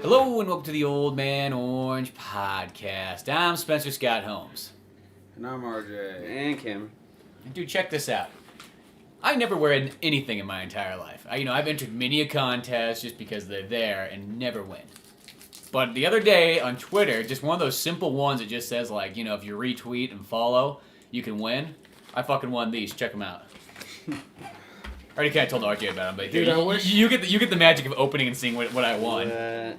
Hello and welcome to the Old Man Orange podcast. I'm Spencer Scott Holmes. And I'm RJ. And Cameron. And dude, check this out. I never wear anything in my entire life. I've entered many a contest just because they're there and never win. But the other day on Twitter, just one of those simple ones that just says like, if you retweet and follow, you can win. I fucking won these. Check them out. I already kind of told RJ about them, but Dude, I wish you get the magic of opening and seeing what I won.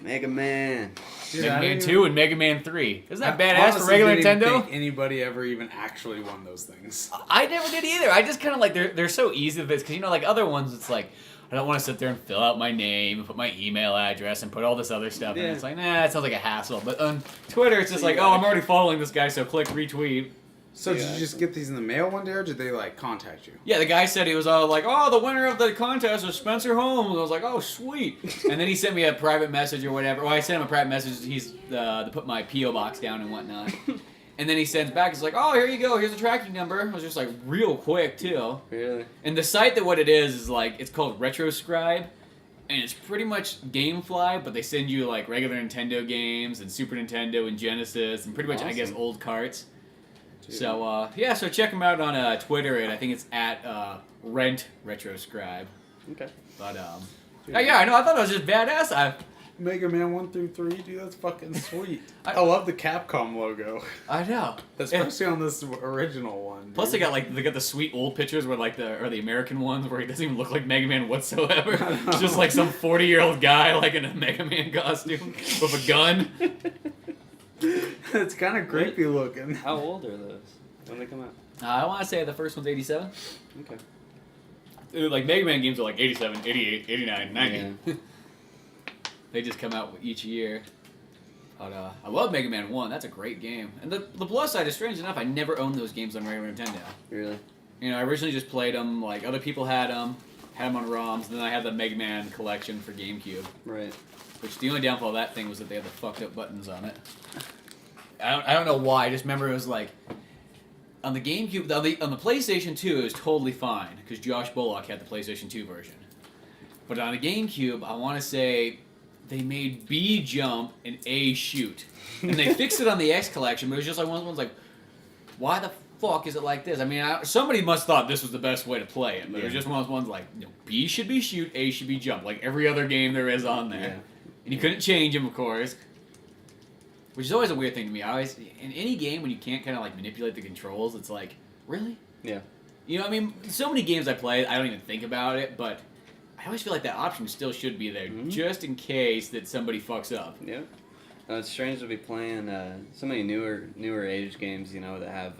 Mega Man. Dude, Mega Man 2 and Mega Man 3. Isn't that badass for honestly regular didn't Nintendo? think anybody ever even actually won those things. I never did either. I just kind of like they're so easy with this because like other ones, it's like I don't want to sit there and fill out my name and put my email address and put all this other stuff. Yeah. And it's like it sounds like a hassle. But on Twitter, it's just like I'm already following this guy, so click retweet. So did you just get these in the mail one day, or did they like contact you? Yeah, the guy said he was like, oh, the winner of the contest was Spencer Holmes. I was like, oh, sweet. And then he sent me a private message or whatever. Well, I sent him a private message. He's to put my P.O. box down and whatnot. And then he sends back, he's like, oh, here you go. Here's the tracking number. It was just like real quick, too. Really? And the site that what it is like, it's called RetroScribe. And it's pretty much GameFly, but they send you like regular Nintendo games and Super Nintendo and Genesis and pretty much, I guess, old carts. So, so check them out on Twitter, and I think it's at RentRetroScribe. Okay. But, I know, I thought it was just badass. Mega Man 1 through 3, dude, that's fucking sweet. I love the Capcom logo. I know. Especially on this original one. Dude. Plus, they got the sweet old pictures where, like, the American ones where he doesn't even look like Mega Man whatsoever. It's just, like, some 40-year-old guy, like, in a Mega Man costume with a gun. It's kind of creepy looking. How old are those? When they come out? I want to say the first one's 87. Okay. Like, Mega Man games are like 87, 88, 89, 90. Yeah. They just come out each year. But I love Mega Man 1. That's a great game. And the plus side is, strange enough, I never owned those games on regular Nintendo. Really? I originally just played them, like, other people had them on ROMs, and then I had the Mega Man collection for GameCube. Right. Which the only downfall of that thing was that they had the fucked up buttons on it. I don't know why. I just remember it was like on the GameCube, on the PlayStation 2, it was totally fine because Josh Bullock had the PlayStation 2 version. But on the GameCube, I want to say they made B jump and A shoot, and they fixed it on the X collection. But it was just like one of those ones like, why the fuck is it like this? I mean, somebody must have thought this was the best way to play it, but it was just one of those ones like, B should be shoot, A should be jump, like every other game there is on there. Yeah. And you couldn't change them, of course. Which is always a weird thing to me. I always, in any game, when you can't kind of like manipulate the controls, it's like, really? Yeah. I mean, so many games I play, I don't even think about it, but I always feel like that option still should be there, just in case that somebody fucks up. Yeah. It's strange to be playing so many newer age games, that have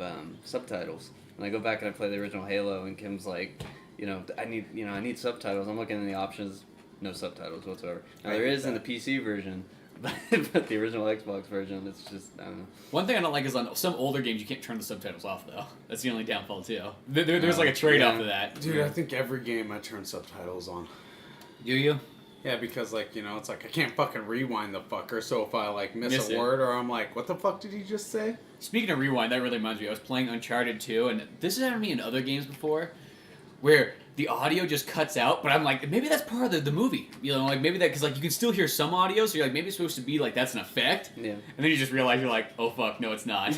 subtitles. When I go back and I play the original Halo, and Kim's like, I need subtitles. I'm looking in the options, no subtitles whatsoever. Now there is in the PC version. But the original Xbox version, it's just, I don't know. One thing I don't like is on some older games, you can't turn the subtitles off, though. That's the only downfall, too. There's like a trade-off to that. Dude, I think every game I turn subtitles on. Do you? Yeah, because, like, it's like I can't fucking rewind the fucker, so if I, like, miss a word or I'm like, what the fuck did he just say? Speaking of rewind, that really reminds me, I was playing Uncharted 2, and this has happened to me in other games before, where the audio just cuts out, but I'm like, maybe that's part of the movie. Like, maybe that, because, like, you can still hear some audio, so you're like, maybe it's supposed to be, like, that's an effect. Yeah. And then you just realize you're like, oh, fuck, no, it's not.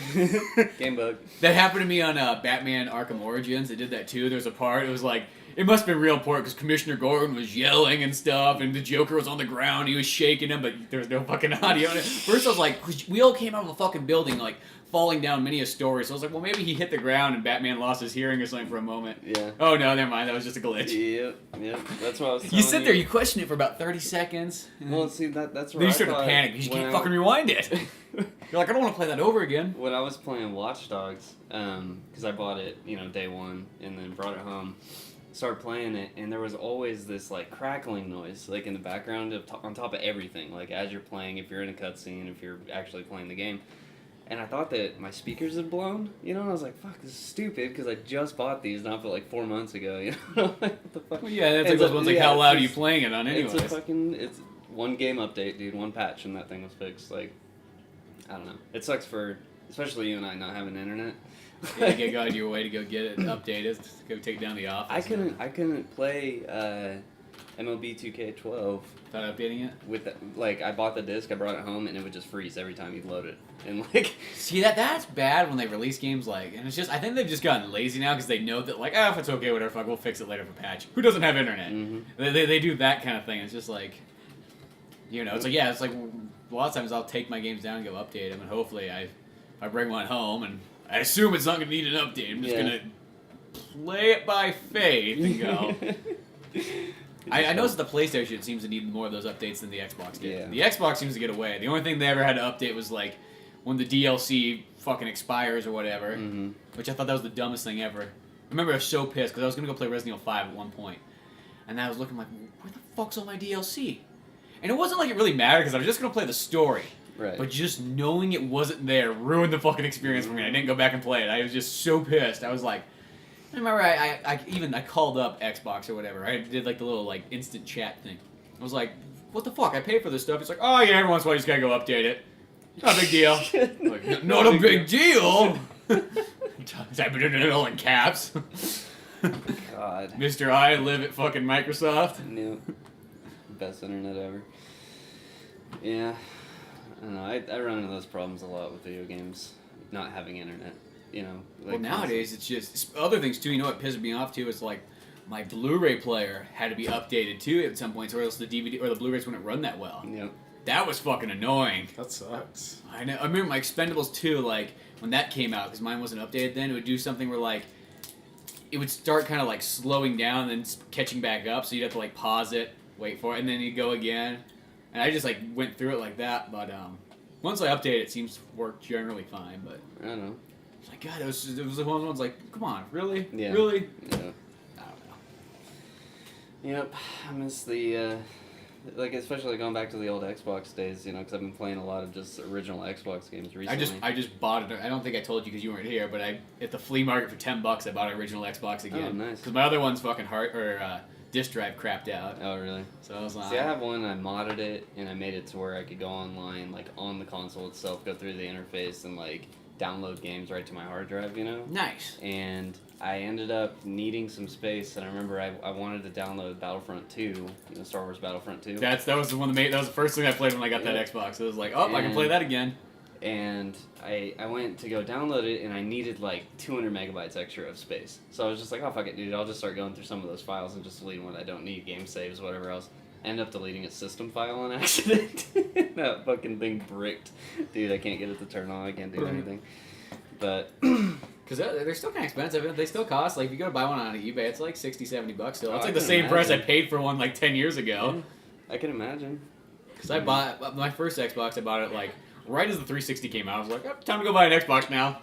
Game bug. That happened to me on Batman Arkham Origins. They did that, too. There's a part, it was like, it must have been real important, because Commissioner Gordon was yelling and stuff, and the Joker was on the ground, he was shaking him, but there was no fucking audio. And at first I was like, we all came out of a fucking building, like, falling down many a story. So I was like, well, maybe he hit the ground and Batman lost his hearing or something for a moment. Yeah. Oh, no, never mind. That was just a glitch. Yep. That's what I was telling You sit there, you question it for about 30 seconds. Well, see, that's where then you start to panic because you can't fucking rewind it. You're like, I don't want to play that over again. When I was playing Watch Dogs, because I bought it, day one, and then brought it home, started playing it, and there was always this, like, crackling noise, like, in the background on top of everything, like, as you're playing, if you're in a cutscene, if you're actually playing the game. And I thought that my speakers had blown, and I was like, fuck, this is stupid, because I just bought these not for like 4 months ago, like, what the fuck? Well, yeah, that's like those ones, like, how loud are you playing it on anyways? It's one game update, dude, one patch, and that thing was fixed, like, I don't know. It sucks for, especially you and I not having internet. Yeah, you go out of your way to go get it updated, to go take down the office. I couldn't play MLB 2K12 Without updating it? with the, like I bought the disc, I brought it home, and it would just freeze every time you load it. And like, See, that's bad when they release games like, and it's just, I think they've just gotten lazy now because they know that like, if it's okay, whatever, fuck, we'll fix it later for patch. Who doesn't have internet? They do that kind of thing. It's just like, you know, it's like, it's like a lot of times I'll take my games down and go update them, and hopefully if I bring one home, and I assume it's not going to need an update, I'm just going to play it by faith and go. I noticed that the PlayStation seems to need more of those updates than the Xbox did. Yeah. The Xbox seems to get away. The only thing they ever had to update was like when the DLC fucking expires or whatever, which I thought that was the dumbest thing ever. I remember I was so pissed because I was going to go play Resident Evil 5 at one point, and I was looking like, where the fuck's all my DLC? And it wasn't like it really mattered because I was just going to play the story. right. But just knowing it wasn't there ruined the fucking experience for me. I didn't go back and play it. I was just so pissed. I was like, I remember I called up Xbox or whatever. I did like the little like instant chat thing. I was like, what the fuck? I paid for this stuff. It's like, oh yeah, every once in a while you just gotta go update it. Not a big deal. Like, not a big deal. Typing it all in caps. God. Mr. I live at fucking Microsoft. Yeah. Best internet ever. Yeah. I don't know. I run into those problems a lot with video games, not having internet. You know. Like Well, nowadays it's just other things too. You know what pisses me off too? It's like my Blu-ray player had to be updated too at some points, or else the DVD or the Blu-rays wouldn't run that well. Yep. That was fucking annoying. That sucks. I know. I remember my Expendables 2, like when that came out, because mine wasn't updated then. It would do something where like it would start kind of like slowing down and then catching back up, so you'd have to like pause it, wait for it, and then you'd go again. And I just like went through it like that. But once I updated, it seems to work generally fine. But I don't know. it's like God, it was one of those ones like, come on, really, Yeah. really. Yeah. I don't know. Yep. I miss the like, especially going back to the old Xbox days, you know, because I've been playing a lot of just original Xbox games recently. I just bought it. I don't think I told you because you weren't here, but at the flea market for $10, I bought an original Xbox again. Oh, nice. Because my other one's fucking disk drive crapped out. Oh, really? So I was like, See, I have one. I modded it and I made it to where I could go online, like on the console itself, go through the interface and like download games right to my hard drive, you know. nice. And I ended up needing some space, and I remember I wanted to download Battlefront 2, you know, Star Wars Battlefront 2. That was the one that was the first thing I played when I got that Xbox. It was like, I can play that again. And I went to go download it, and I needed like 200 megabytes extra of space. So I was just like, oh fuck it, dude, I'll just start going through some of those files and just deleting what I don't need, game saves, whatever else. End up deleting a system file on accident. That fucking thing bricked. Dude, I can't get it to turn on, I can't do anything. But Because they're still kind of expensive. They still cost, like, if you go to buy one on eBay, it's like $60, $70 still. It's I like the can same price I imagine. paid for one like 10 years ago. I can imagine. Because I bought my first Xbox, I bought it like right as the 360 came out. I was like, time to go buy an Xbox now.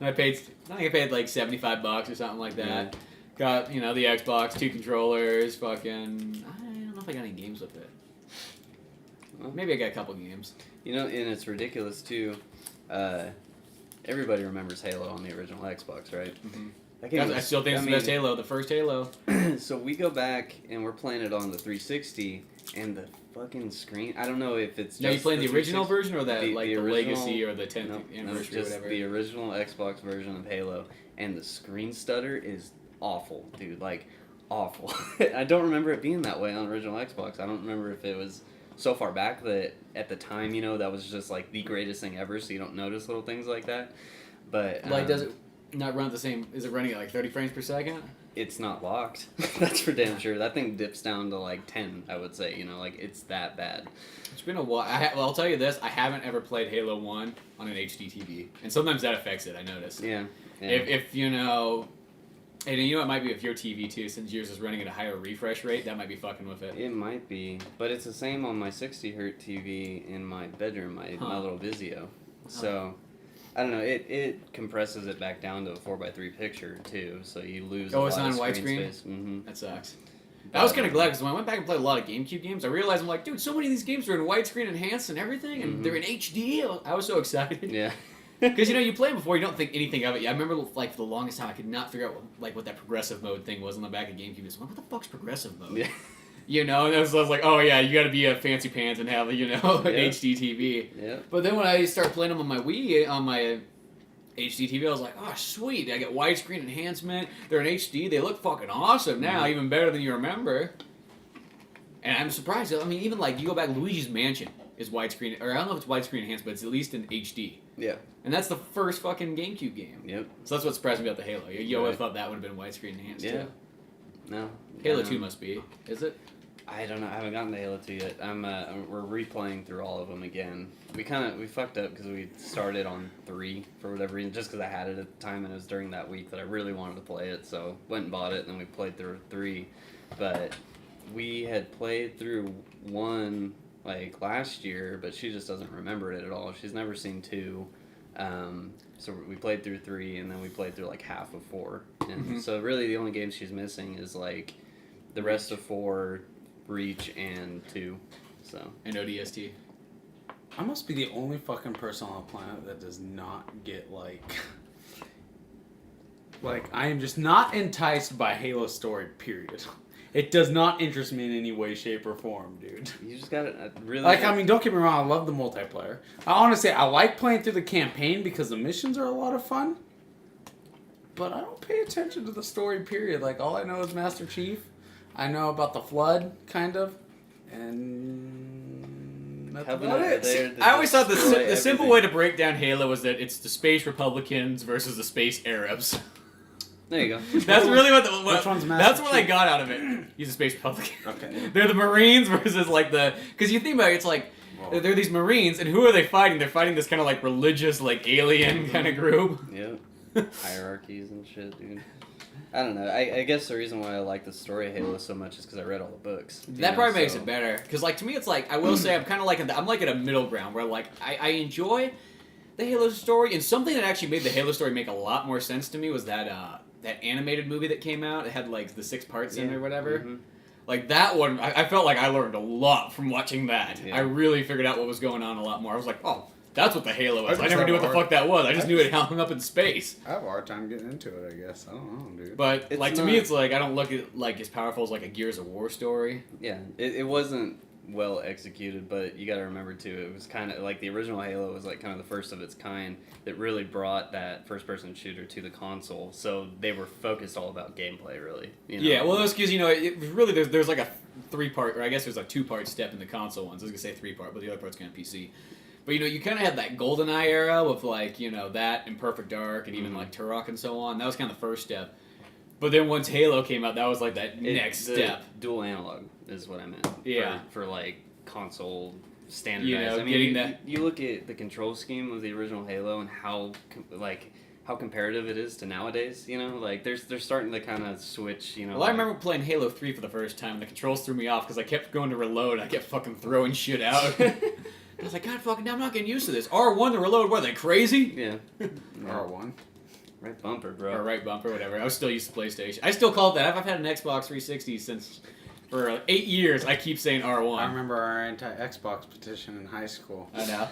And I think I paid like $75 or something like that. Yeah. Got, the Xbox, 2 controllers, fucking, I don't know if I got any games with it. Well, Maybe I got a couple games. you know, and it's ridiculous too. Everybody remembers Halo on the original Xbox, right? I still think it's the best Halo, the first Halo. So we go back and we're playing it on the 360, and the fucking screen. I don't know if it's just. Now you playing the original 360 version or that the the original- Legacy or the 10th No, anniversary or just whatever? the original Xbox version of Halo, and the screen stutter is awful, dude. Like, awful. I don't remember it being that way on original Xbox. I don't remember if it was so far back that at the time, that was just like the greatest thing ever, so you don't notice little things like that. But Like, does it not run at the same? Is it running at like 30 frames per second? It's not locked. That's for damn sure. That thing dips down to like 10, I would say. Like, it's that bad. It's been a while. Well, I'll tell you this: I haven't ever played Halo 1 on an HD TV, and sometimes that affects it. I notice. Yeah. If and it might be with your TV too, since yours is running at a higher refresh rate, that might be fucking with it. It might be, but it's the same on my 60 hertz TV in my bedroom, my little Vizio. So, I don't know. It compresses it back down to a 4:3 picture too, so you lose. Oh, a it's lot not of in screen widescreen? space. Mm-hmm. That sucks. I was kind of glad because when I went back and played a lot of GameCube games, I realized I'm like, dude, so many of these games are in widescreen enhanced and everything, and they're in HD. I was so excited. Yeah. Because you play them before, you don't think anything of it. Yeah, I remember like for the longest time, I could not figure out what that progressive mode thing was on the back of GameCube. It's like, what the fuck's progressive mode? Yeah. And I was like, oh yeah, you got to be a fancy pants and have an HD TV. Yeah. But then when I started playing them on my Wii, on my HD TV, I was like, oh sweet, I get widescreen enhancement. They're in HD. They look fucking awesome now, even better than you remember. And I'm surprised. I mean, even like you go back, Luigi's Mansion is widescreen, or I don't know if it's widescreen enhanced, but it's at least in HD. Yeah. And that's the first fucking GameCube game. Yep. So that's what surprised me about the Halo. You always thought that would have been widescreen enhanced too. No. Halo 2 must be. Is it? I don't know. I haven't gotten to Halo 2 yet. We're replaying through all of them again. We fucked up because we started on 3 for whatever reason, just because I had it at the time and it was during that week that I really wanted to play it. So went and bought it, and then we played through 3. But we had played through 1 like last year, but she just doesn't remember it at all. She's never seen 2. So we played through 3, and then we played through like half of 4. And so really the only games she's missing is like the rest of 4, Reach, and 2. So. And ODST. I must be the only fucking person on the planet that does not get like I am just not enticed by Halo story, period. It does not interest me in any way, shape, or form, dude. You just gotta really... Like, I mean, don't get me wrong, I love the multiplayer. I honestly, I like playing through the campaign because the missions are a lot of fun. But I don't pay attention to the story, period. Like, all I know is Master Chief. I know about the Flood, kind of. And that's about it. I always thought the simple way to break down Halo was that it's the space Republicans versus the space Arabs. There you go. That's really what Which one's Master that's what I Chief? got out of it. He's a space Republican. Okay. They're the Marines versus like the... Because you think about it, it's like... Whoa. They're these Marines, and who are they fighting? They're fighting this kind of like religious, like alien kind of group. Yeah. Hierarchies and shit, dude. I don't know. I guess the reason why I like the story of Halo so much is because I read all the books. That probably makes it better. Because like to me, it's like I will say I'm kind of like I'm like at a middle ground where like I enjoy the Halo story, and something that actually made the Halo story make a lot more sense to me was that animated movie that came out. It had like the 6 parts in it or whatever. Mm-hmm. Like that one, I felt like I learned a lot from watching that. Yeah. I really figured out what was going on a lot more. I was like, oh, that's what the Halo is. I just never knew what the have a fuck that was. I just knew it hung up in space. I have a hard time getting into it, I guess. I don't know, dude. But It's like to not- me, it's like I don't look at like as powerful as like a Gears of War story. Yeah, it wasn't well executed, but you got to remember too, it was kind of like the original Halo was like kind of the first of its kind that really brought that first-person shooter to the console. So they were focused all about gameplay, really. You know? Yeah, well, that's because it was really there's like a 3-part, or I guess there's a 2-part step in the console ones. I was gonna say 3-part, but the other part's kind of PC. But you kind of had that GoldenEye era with like that and Perfect Dark and even like Turok and so on. That was kind of the first step. But then once Halo came out, that was like that next step. Dual analog is what I meant. Yeah. For like console standardized. I mean, getting that. You look at the control scheme of the original Halo and how comparative it is to nowadays. Like they're starting to kind of switch. Well, I remember playing Halo 3 for the first time, and the controls threw me off because I kept going to reload. I kept fucking throwing shit out. I was like, God fucking, I'm not getting used to this. R1 to reload, what, are they crazy? Yeah. R1. Right bumper, bro. Or right bumper, whatever. I was still used to PlayStation. I still call it that. I've had an Xbox 360 for 8 years. I keep saying R1. I remember our anti-Xbox petition in high school. I know.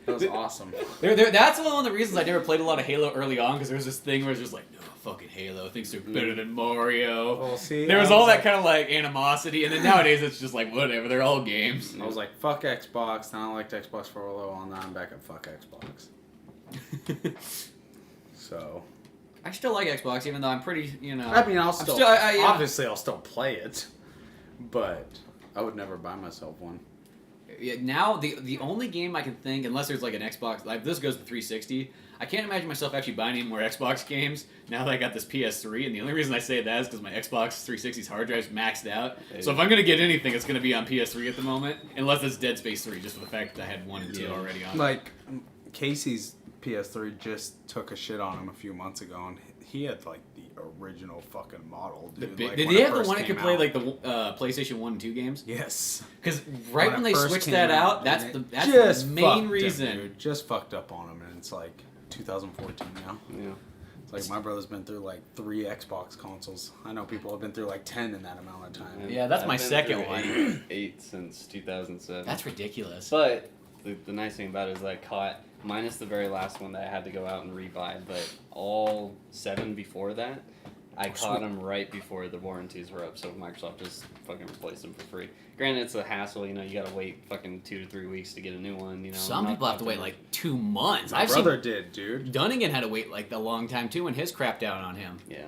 That was awesome. That's one of the reasons I never played a lot of Halo early on, because there was this thing where it's just like, no, fucking Halo thinks they're better than Mario. Well, see, there was all that kind of like animosity, and then nowadays it's just like, whatever, they're all games. I was like, fuck Xbox, then I liked Xbox for a little while, now I'm back at fuck Xbox. So... I still like Xbox, even though I'm pretty, I mean, I'll still... obviously, I'll still play it, but I would never buy myself one. Yeah, now, the only game I can think, unless there's like an Xbox, like this goes to 360, I can't imagine myself actually buying any more Xbox games now that I got this PS3, and the only reason I say that is because my Xbox 360's hard drive's maxed out. So if I'm going to get anything, it's going to be on PS3 at the moment, unless it's Dead Space 3, just for the fact that I had 1 and 2 already on. Like, Casey's PS3 just took a shit on him a few months ago, and he had like the original fucking model, dude. Did when they it have the first one that came could play out. like the PlayStation 1 and 2 games? Yes. Because right when they it first switched came that out, that's and the it that's just the fucked main him, reason. dude. Just fucked up on him, and it's like 2014 now. Yeah. It's like my brother's been through like 3 Xbox consoles. I know people have been through like 10 in that amount of time. Yeah, that's I've my been second through one. 8 since 2007. That's ridiculous. But the nice thing about it is I caught, minus the very last one that I had to go out and rebuy, but all 7 before that, I caught them right before the warranties were up, so Microsoft just fucking replaced them for free. Granted, it's a hassle, you gotta wait fucking 2 to 3 weeks to get a new one, Some people have to wait like 2 months. My brother did, dude. Dunnigan had to wait like a long time too when his crap down on him. Yeah.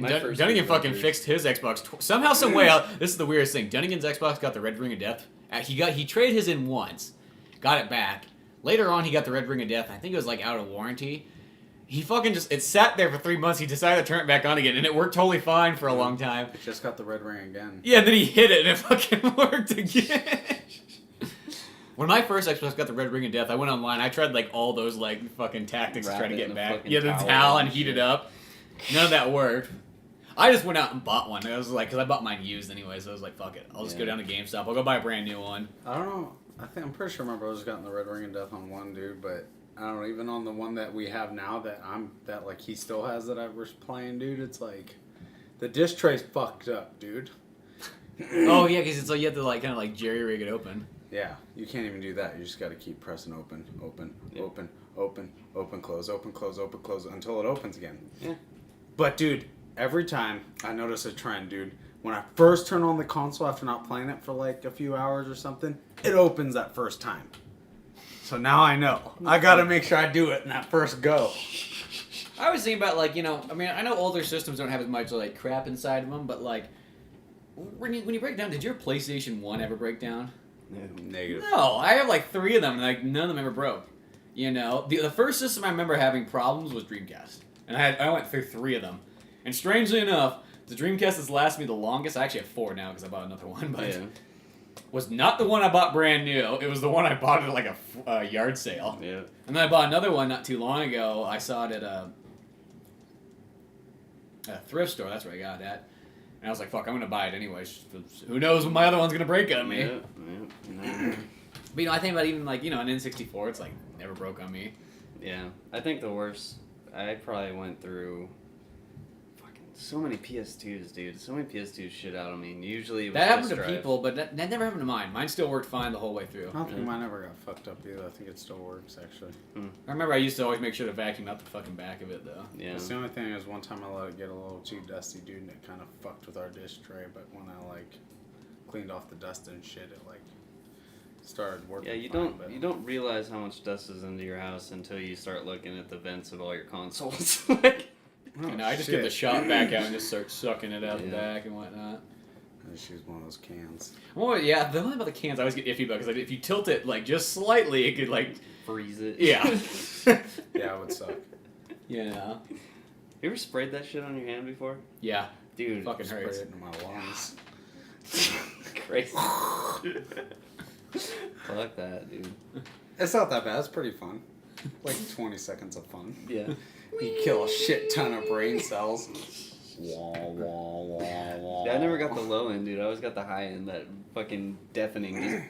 And My first Dunnigan two fucking Lakers. fixed his Xbox somehow, some way out. This is the weirdest thing. Dunnigan's Xbox got the red ring of death. He traded his in once, got it back. Later on, he got the red ring of death. I think it was like out of warranty. He fucking it sat there for 3 months. He decided to turn it back on again, and it worked totally fine for a long time. It just got the red ring again. Yeah, and then he hit it, and it fucking worked again. When my first Xbox got the red ring of death, I went online. I tried like all those like fucking tactics to Wrap try to it get in a back. fucking Yeah, the towel towel and and heat it shit. up. None of that worked. I just went out and bought one. I was like, because I bought mine used anyway, so I was like, fuck it. I'll just go down to GameStop. I'll go buy a brand new one. I don't know. I'm pretty sure my brother's gotten the red ring of death on one, dude, but I don't know, even on the one that we have now that like he still has that I was playing, dude, it's like the disc tray's fucked up, dude. Oh yeah, because it's like you have to like kind of like jerry rig it open. Yeah, you can't even do that. You just got to keep pressing open, Yeah. open, close until it opens again. Yeah. But dude, every time I notice a trend, dude, when I first turn on the console after not playing it for like a few hours or something, it opens that first time. So now I know. I got to make sure I do it in that first go. I was thinking about like, you know, I mean, I know older systems don't have as much like crap inside of them, but like when you break down, did your PlayStation 1 ever break down? Negative. No, I have like 3 of them, and like none of them ever broke. You know, the first system I remember having problems was Dreamcast, and I went through 3 of them. And strangely enough, the Dreamcast that's lasted me the longest, I actually have 4 now because I bought another one, but was not the one I bought brand new. It was the one I bought at like a yard sale. Yeah. And then I bought another one not too long ago. I saw it at a thrift store. That's where I got it at. And I was like, fuck, I'm going to buy it anyways. Who knows when my other one's going to break on me. Yeah. But, you know, I think about even, like, you know, an N64, it's, like, never broke on me. Yeah. I think the worst, I probably went through fucking so many PS2s, dude. So many PS2s shit out on me. And usually it was That happened disk to drive. people, but that never happened to mine. Mine still worked fine the whole way through. I don't think mine ever got fucked up either. I think it still works, actually. I remember I used to always make sure to vacuum out the fucking back of it, though. Yeah. It's the only thing is one time I let it get a little too dusty, dude, and it kind of fucked with our dish tray. But when I like cleaned off the dust and shit, it like started working. Yeah, you don't realize how much dust is into your house until you start looking at the vents of all your consoles. Like, Oh, You know, I just get the shop back out and just start sucking it out the back and whatnot. I just use one of those cans. Well, yeah, the only about the cans I always get iffy about because like, if you tilt it like just slightly, it could like, freeze it. yeah, Yeah, it would suck. you know, You ever sprayed that shit on your hand before? yeah, Dude, fucking Spray hurts. it into my lungs. crazy. Fuck that, dude. It's not that bad. It's pretty fun. Like 20 seconds of fun. Yeah. You kill a shit ton of brain cells. Wah, wah, wah, wah. Yeah, I never got the low end, dude. I always got the high end, that fucking deafening.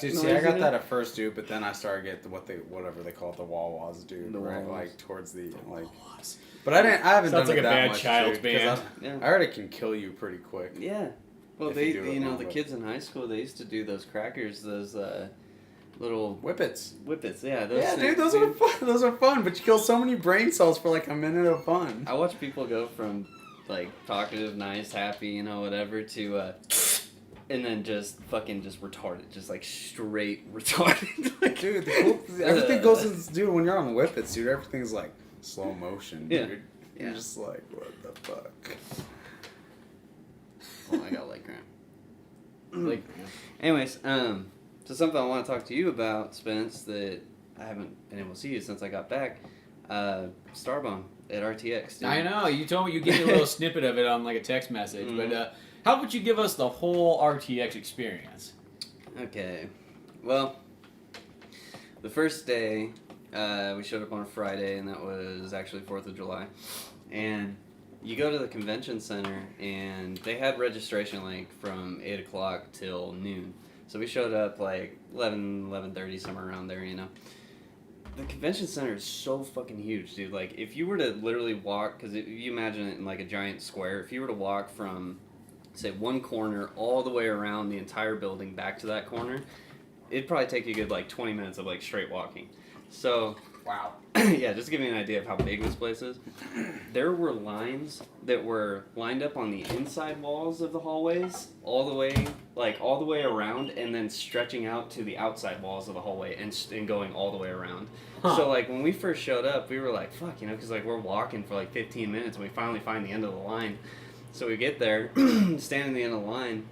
Just Dude, see, I got that at first, dude, but then I started getting whatever they call it, the wah-wahs, dude. The right, wah-wahs. like towards the like. But I haven't Sounds done like it a that bad much, child's dude, 'cause band. Yeah. I heard it can kill you pretty quick. Yeah. Well, If they, you do it you know, wrong, the but- kids in high school, they used to do those crackers, those little Whippets. whippets. Yeah, those Yeah, things, dude, those are fun. Those are fun, but you kill so many brain cells for like a minute of fun. I watch people go from like talkative, nice, happy, you know, whatever, to and then just fucking just retarded, just like straight retarded. Like, Dude, everything goes in, dude, when you're on whippets, dude, everything's like slow motion, Yeah. dude. Yeah. You're just like, what the fuck? Oh, I got leg cramp. Like, Anyways, so something I want to talk to you about, Spence, that I haven't been able to see you since I got back. Starbomb at RTX. Dude. I know you told me you gave me a little snippet of it on like a text message, but how about you give us the whole RTX experience? Okay. Well, the first day, we showed up on a Friday, and that was actually 4th of July. And you go to the convention center, and they had registration like from 8 o'clock till noon. So we showed up like 11:30, somewhere around there, you know. The convention center is so fucking huge, dude. Like, if you were to literally walk, because you imagine it in like a giant square, if you were to walk from, say, one corner all the way around the entire building back to that corner, it'd probably take you a good like 20 minutes of like straight walking. So Wow. Yeah, just to give you an idea of how big this place is. There were lines that were lined up on the inside walls of the hallways, all the way around, and then stretching out to the outside walls of the hallway and going all the way around. Huh. So like when we first showed up, we were like, fuck, you know, because like we're walking for like 15 minutes and we finally find the end of the line. So we get there, stand in the end of the line.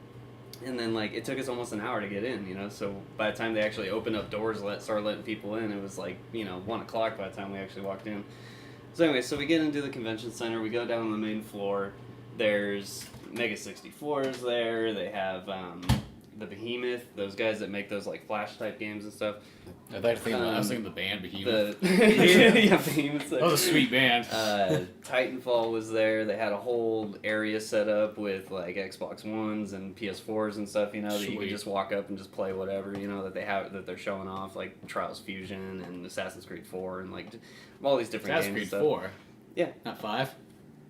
And then, like, it took us almost an hour to get in, you know? So by the time they actually opened up doors, started letting people in, it was, like, 1 o'clock by the time we actually walked in. So anyway, so we get into the convention center. We go down on the main floor. There's Mega 64s there. They have the Behemoth, those guys that make those, like, Flash-type games and stuff. I was thinking the band Behemoth. Yeah, Behemoth's there. That was a sweet band. Titanfall was there. They had a whole area set up with like Xbox Ones and PS4s and stuff, you know, that you could just walk up and just play whatever, you know, that they're showing off, like Trials Fusion and Assassin's Creed 4 and like all these different Assassin's games. Creed and stuff. 4? Yeah. Not 5?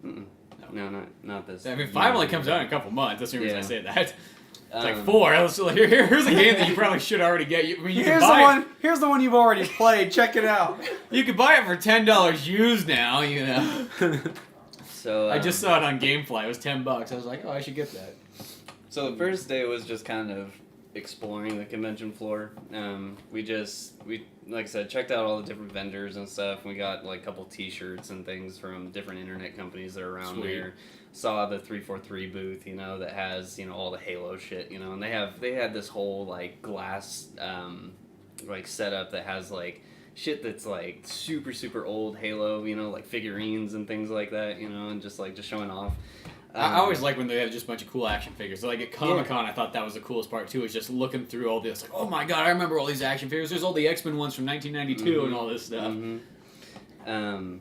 Mm-mm. No, not this. I mean, 5 only comes out in a couple months. That's the reason I say that. It's like 4. I was like, here's a game that you probably should already get. I mean, Here's the one you've already played. Check it out. You could buy it for $10 used now, you know. So I just saw it on GameFly. It was $10. I was like, oh, I should get that. So the first day was just kind of exploring the convention floor. We like I said, checked out all the different vendors and stuff. We got like a couple T-shirts and things from different internet companies that are around there. Saw the 343 booth, you know, that has, you know, all the Halo shit, you know, and they had this whole like glass like setup that has like shit that's like super old Halo, you know, like figurines and things like that, you know, and just showing off. I always like when they have just a bunch of cool action figures. So, like at Comic-Con, I thought that was the coolest part too, is just looking through all this. Like, oh my god, I remember all these action figures. There's all the X-Men ones from 1992 and all this stuff. Mm-hmm.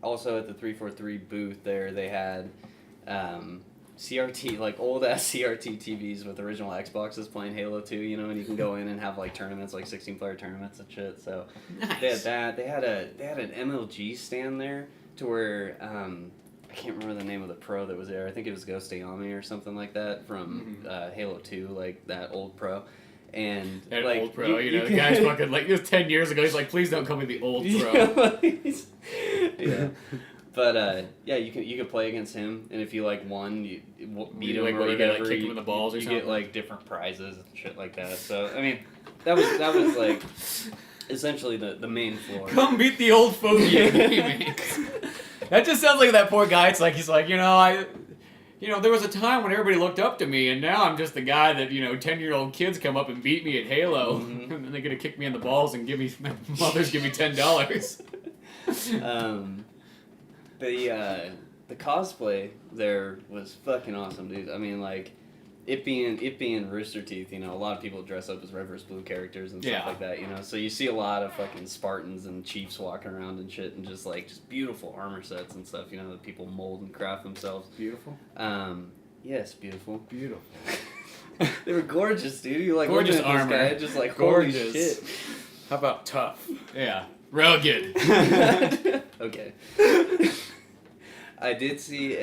Also at the 343 booth there, they had CRT, like old-ass CRT TVs with original Xboxes playing Halo 2, you know, and you can go in and have like tournaments, like 16-player tournaments and shit. So Nice. they had that. They had an MLG stand there to where I can't remember the name of the pro that was there. I think it was Ghost Ayami or something like that from Halo 2, like that old pro. And That like, old pro, you know, the guy's fucking, like, it was 10 years ago. He's like, please don't call me the old pro. Yeah. But, yeah, you could play against him, and if you, like, won, you beat him like, or what, you whatever, get, like, kick him in the balls or you something? get, like, different prizes and shit like that. So, I mean, that was like, essentially the main floor. Come beat the old fogey in gaming. That just sounds like that poor guy. It's like, he's like, there was a time when everybody looked up to me, and now I'm just the guy that, 10-year-old kids come up and beat me at Halo, and then they're going to kick me in the balls and my mothers give me $10. The cosplay there was fucking awesome, dude. I mean, like, it being Rooster Teeth, a lot of people dress up as Red vs. Blue characters and stuff like that, So you see a lot of fucking Spartans and Chiefs walking around and shit, and just beautiful armor sets and stuff, that people mold and craft themselves. Beautiful? Yes, beautiful. Beautiful. They were gorgeous, dude. You gorgeous looking at armor. this guy, just like, Gorgeous. holy shit. How about tough? Yeah. Rugged. Okay. I did see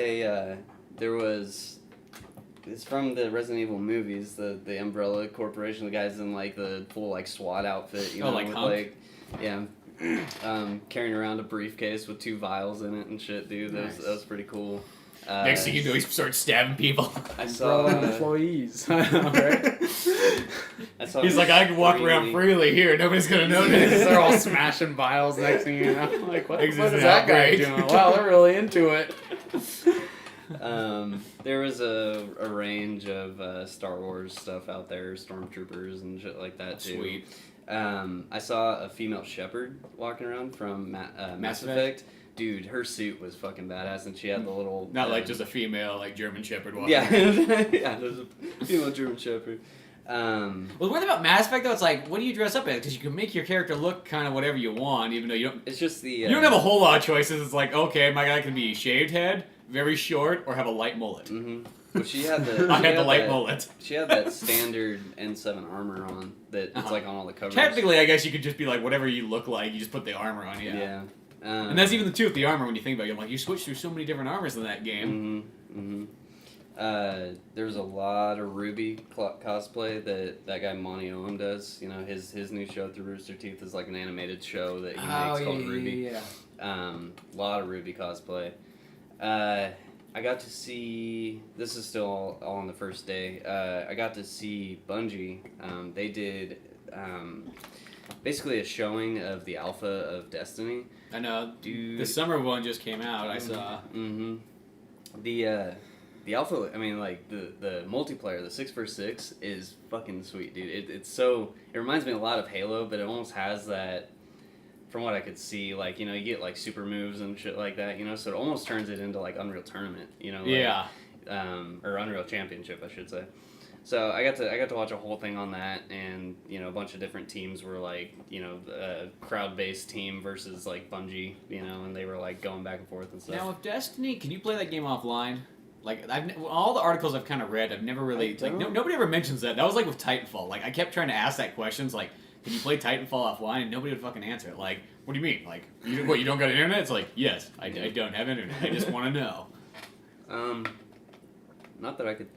it's from the Resident Evil movies, the Umbrella Corporation, the guys in the full SWAT outfit, like with Hunk? carrying around a briefcase with 2 vials in it and shit, dude. Nice. That was pretty cool. Next thing you know, he starts stabbing people. I saw employees. Right? He's like, I can walk around freely here. Nobody's gonna notice. They're all smashing vials. Next thing you know, like, what is Exists that guy outbreak. doing? Wow, they're really into it. There was a range of Star Wars stuff out there, stormtroopers and shit like that too. Sweet. I saw a female shepherd walking around from Mass Effect. Dude, her suit was fucking badass, and she had the little... Not just a female, German Shepherd walking. Yeah, yeah, there's a female German Shepherd. Well, the weird thing about Mass Effect, though, it's like, what do you dress up as? Because you can make your character look kind of whatever you want, even though you don't... It's just the... You don't have a whole lot of choices. It's like, okay, my guy can be shaved head, very short, or have a light mullet. Mm-hmm. Well, she had the... I had the light mullet. She had that standard N7 armor on that it's on all the covers. Technically, I guess you could just be whatever you look like, you just put the armor on, Yeah. And that's even the truth, the armor, when you think about it. I'm like, you switch through so many different armors in that game. Mm-hmm. There's a lot of Ruby cosplay that guy Monty Owen does. You know, his new show through Rooster Teeth is like an animated show that he makes called Ruby. A lot of Ruby cosplay. I got to see, this is still all on the first day, I got to see Bungie. They did basically a showing of the alpha of Destiny. I know. Dude. The summer one just came out, I saw. Mm-hmm. The alpha, I mean, like, the multiplayer, the 6 vs 6 is fucking sweet, dude. It reminds me a lot of Halo, but it almost has that, from what I could see, like, you know, you get, like, super moves and shit like that, you know, so it almost turns it into, like, Unreal Tournament, you know? Like, yeah. Or Unreal Championship, I should say. So I got to watch a whole thing on that, and, you know, a bunch of different teams were, like, you know, a crowd-based team versus, like, Bungie, you know, and they were, like, going back and forth and stuff. Now, with Destiny, can you play that game offline? Like, all the articles I've kind of read, I've never really, like, nobody ever mentions that. That was, like, with Titanfall. Like, I kept trying to ask that questions, like, can you play Titanfall offline? And nobody would fucking answer it. Like, what do you mean? Like, you don't got internet? It's like, yes, I don't have internet. I just want to know. Not that I could...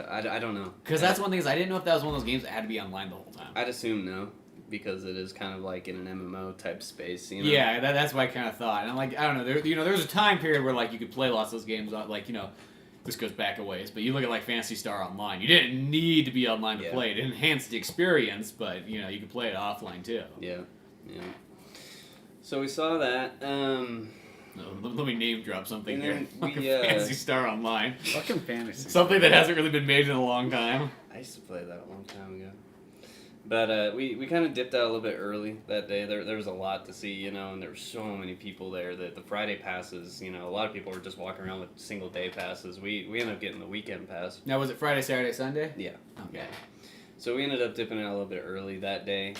I don't know. Because that's one thing is I didn't know if that was one of those games that had to be online the whole time. I'd assume no, because it is kind of like in an MMO type space, you know? Yeah, that's what I kind of thought. And I'm like, I don't know. There was a time period where, like, you could play lots of those games, like, you know, this goes back a ways, but you look at, like, Phantasy Star Online. You didn't need to be online to play it. It enhanced the experience, but, you know, you could play it offline, too. Yeah. So we saw that. Let me name drop something here. We, Phantasy Star Online. Fucking fantasy. Something that hasn't really been made in a long time. I used to play that a long time ago. But we kind of dipped out a little bit early that day. There was a lot to see, you know, and there were so many people there that the Friday passes, you know, a lot of people were just walking around with single day passes. We ended up getting the weekend pass. Now, was it Friday, Saturday, Sunday? Yeah. Okay. So we ended up dipping out a little bit early that day.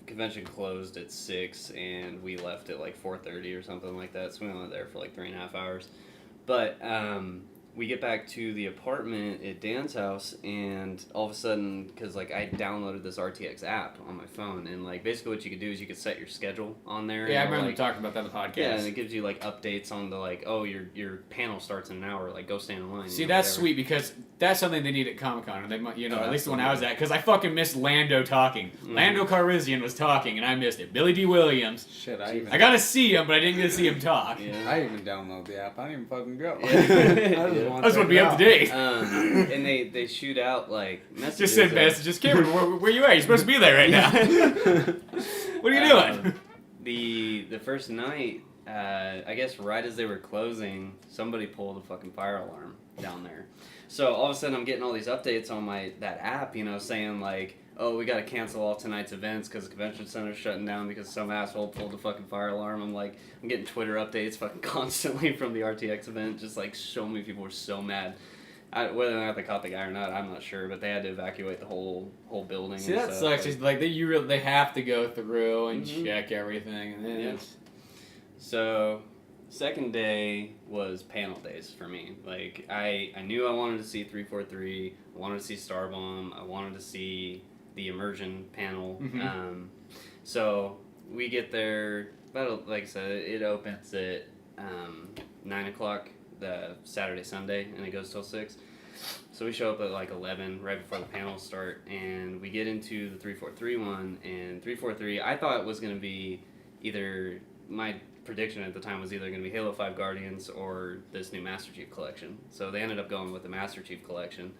Convention closed at 6, and we left at like 4:30 or something like that. So we went there for like 3.5 hours. But we get back to the apartment at Dan's house, and all of a sudden, because like I downloaded this RTX app on my phone, and like basically what you could do is you could set your schedule on there. Yeah, I and, remember like, talking about that in the podcast. Yeah, and it gives you like updates on the like, oh, your panel starts in an hour, like go stand in line. See, you know, that's whatever. sweet because that's something they need at Comic-Con, and they might, you know, Oh, at least the one I was absolutely. at, because I fucking missed Lando talking. Mm. Lando Calrissian was talking, and I missed it. Billy D. Williams. Shit, I got to see him, but I didn't get to see him talk. Yeah. I even download the app. I didn't even fucking go. Yeah. I just want to be up to date. And they shoot out like messages. Just send messages. Cameron, where you at? You're supposed to be there right now. What are you doing? The first night, I guess right as they were closing, somebody pulled a fucking fire alarm down there. So all of a sudden, I'm getting all these updates on that app, you know, saying like, oh, we gotta cancel all tonight's events because the convention center's shutting down because some asshole pulled a fucking fire alarm. I'm getting Twitter updates fucking constantly from the RTX event, just like so many people were so mad. Whether or not they caught the guy or not, I'm not sure, but they had to evacuate the whole building. See, and that stuff. sucks. It's like they have to go through and Mhm. check everything, and then Yeah. it's... So, second day was panel days for me. Like, I knew I wanted to see 343, I wanted to see Starbomb, I wanted to see the Immersion panel. Mhm. So, we get there, about, like I said, it opens at 9 o'clock the Saturday, Sunday, and it goes till 6. So we show up at like 11, right before the panels start, and we get into the 343 one, and 343, I thought it was going to be either, my prediction at the time was either going to be Halo 5 Guardians or this new Master Chief Collection. So they ended up going with the Master Chief Collection.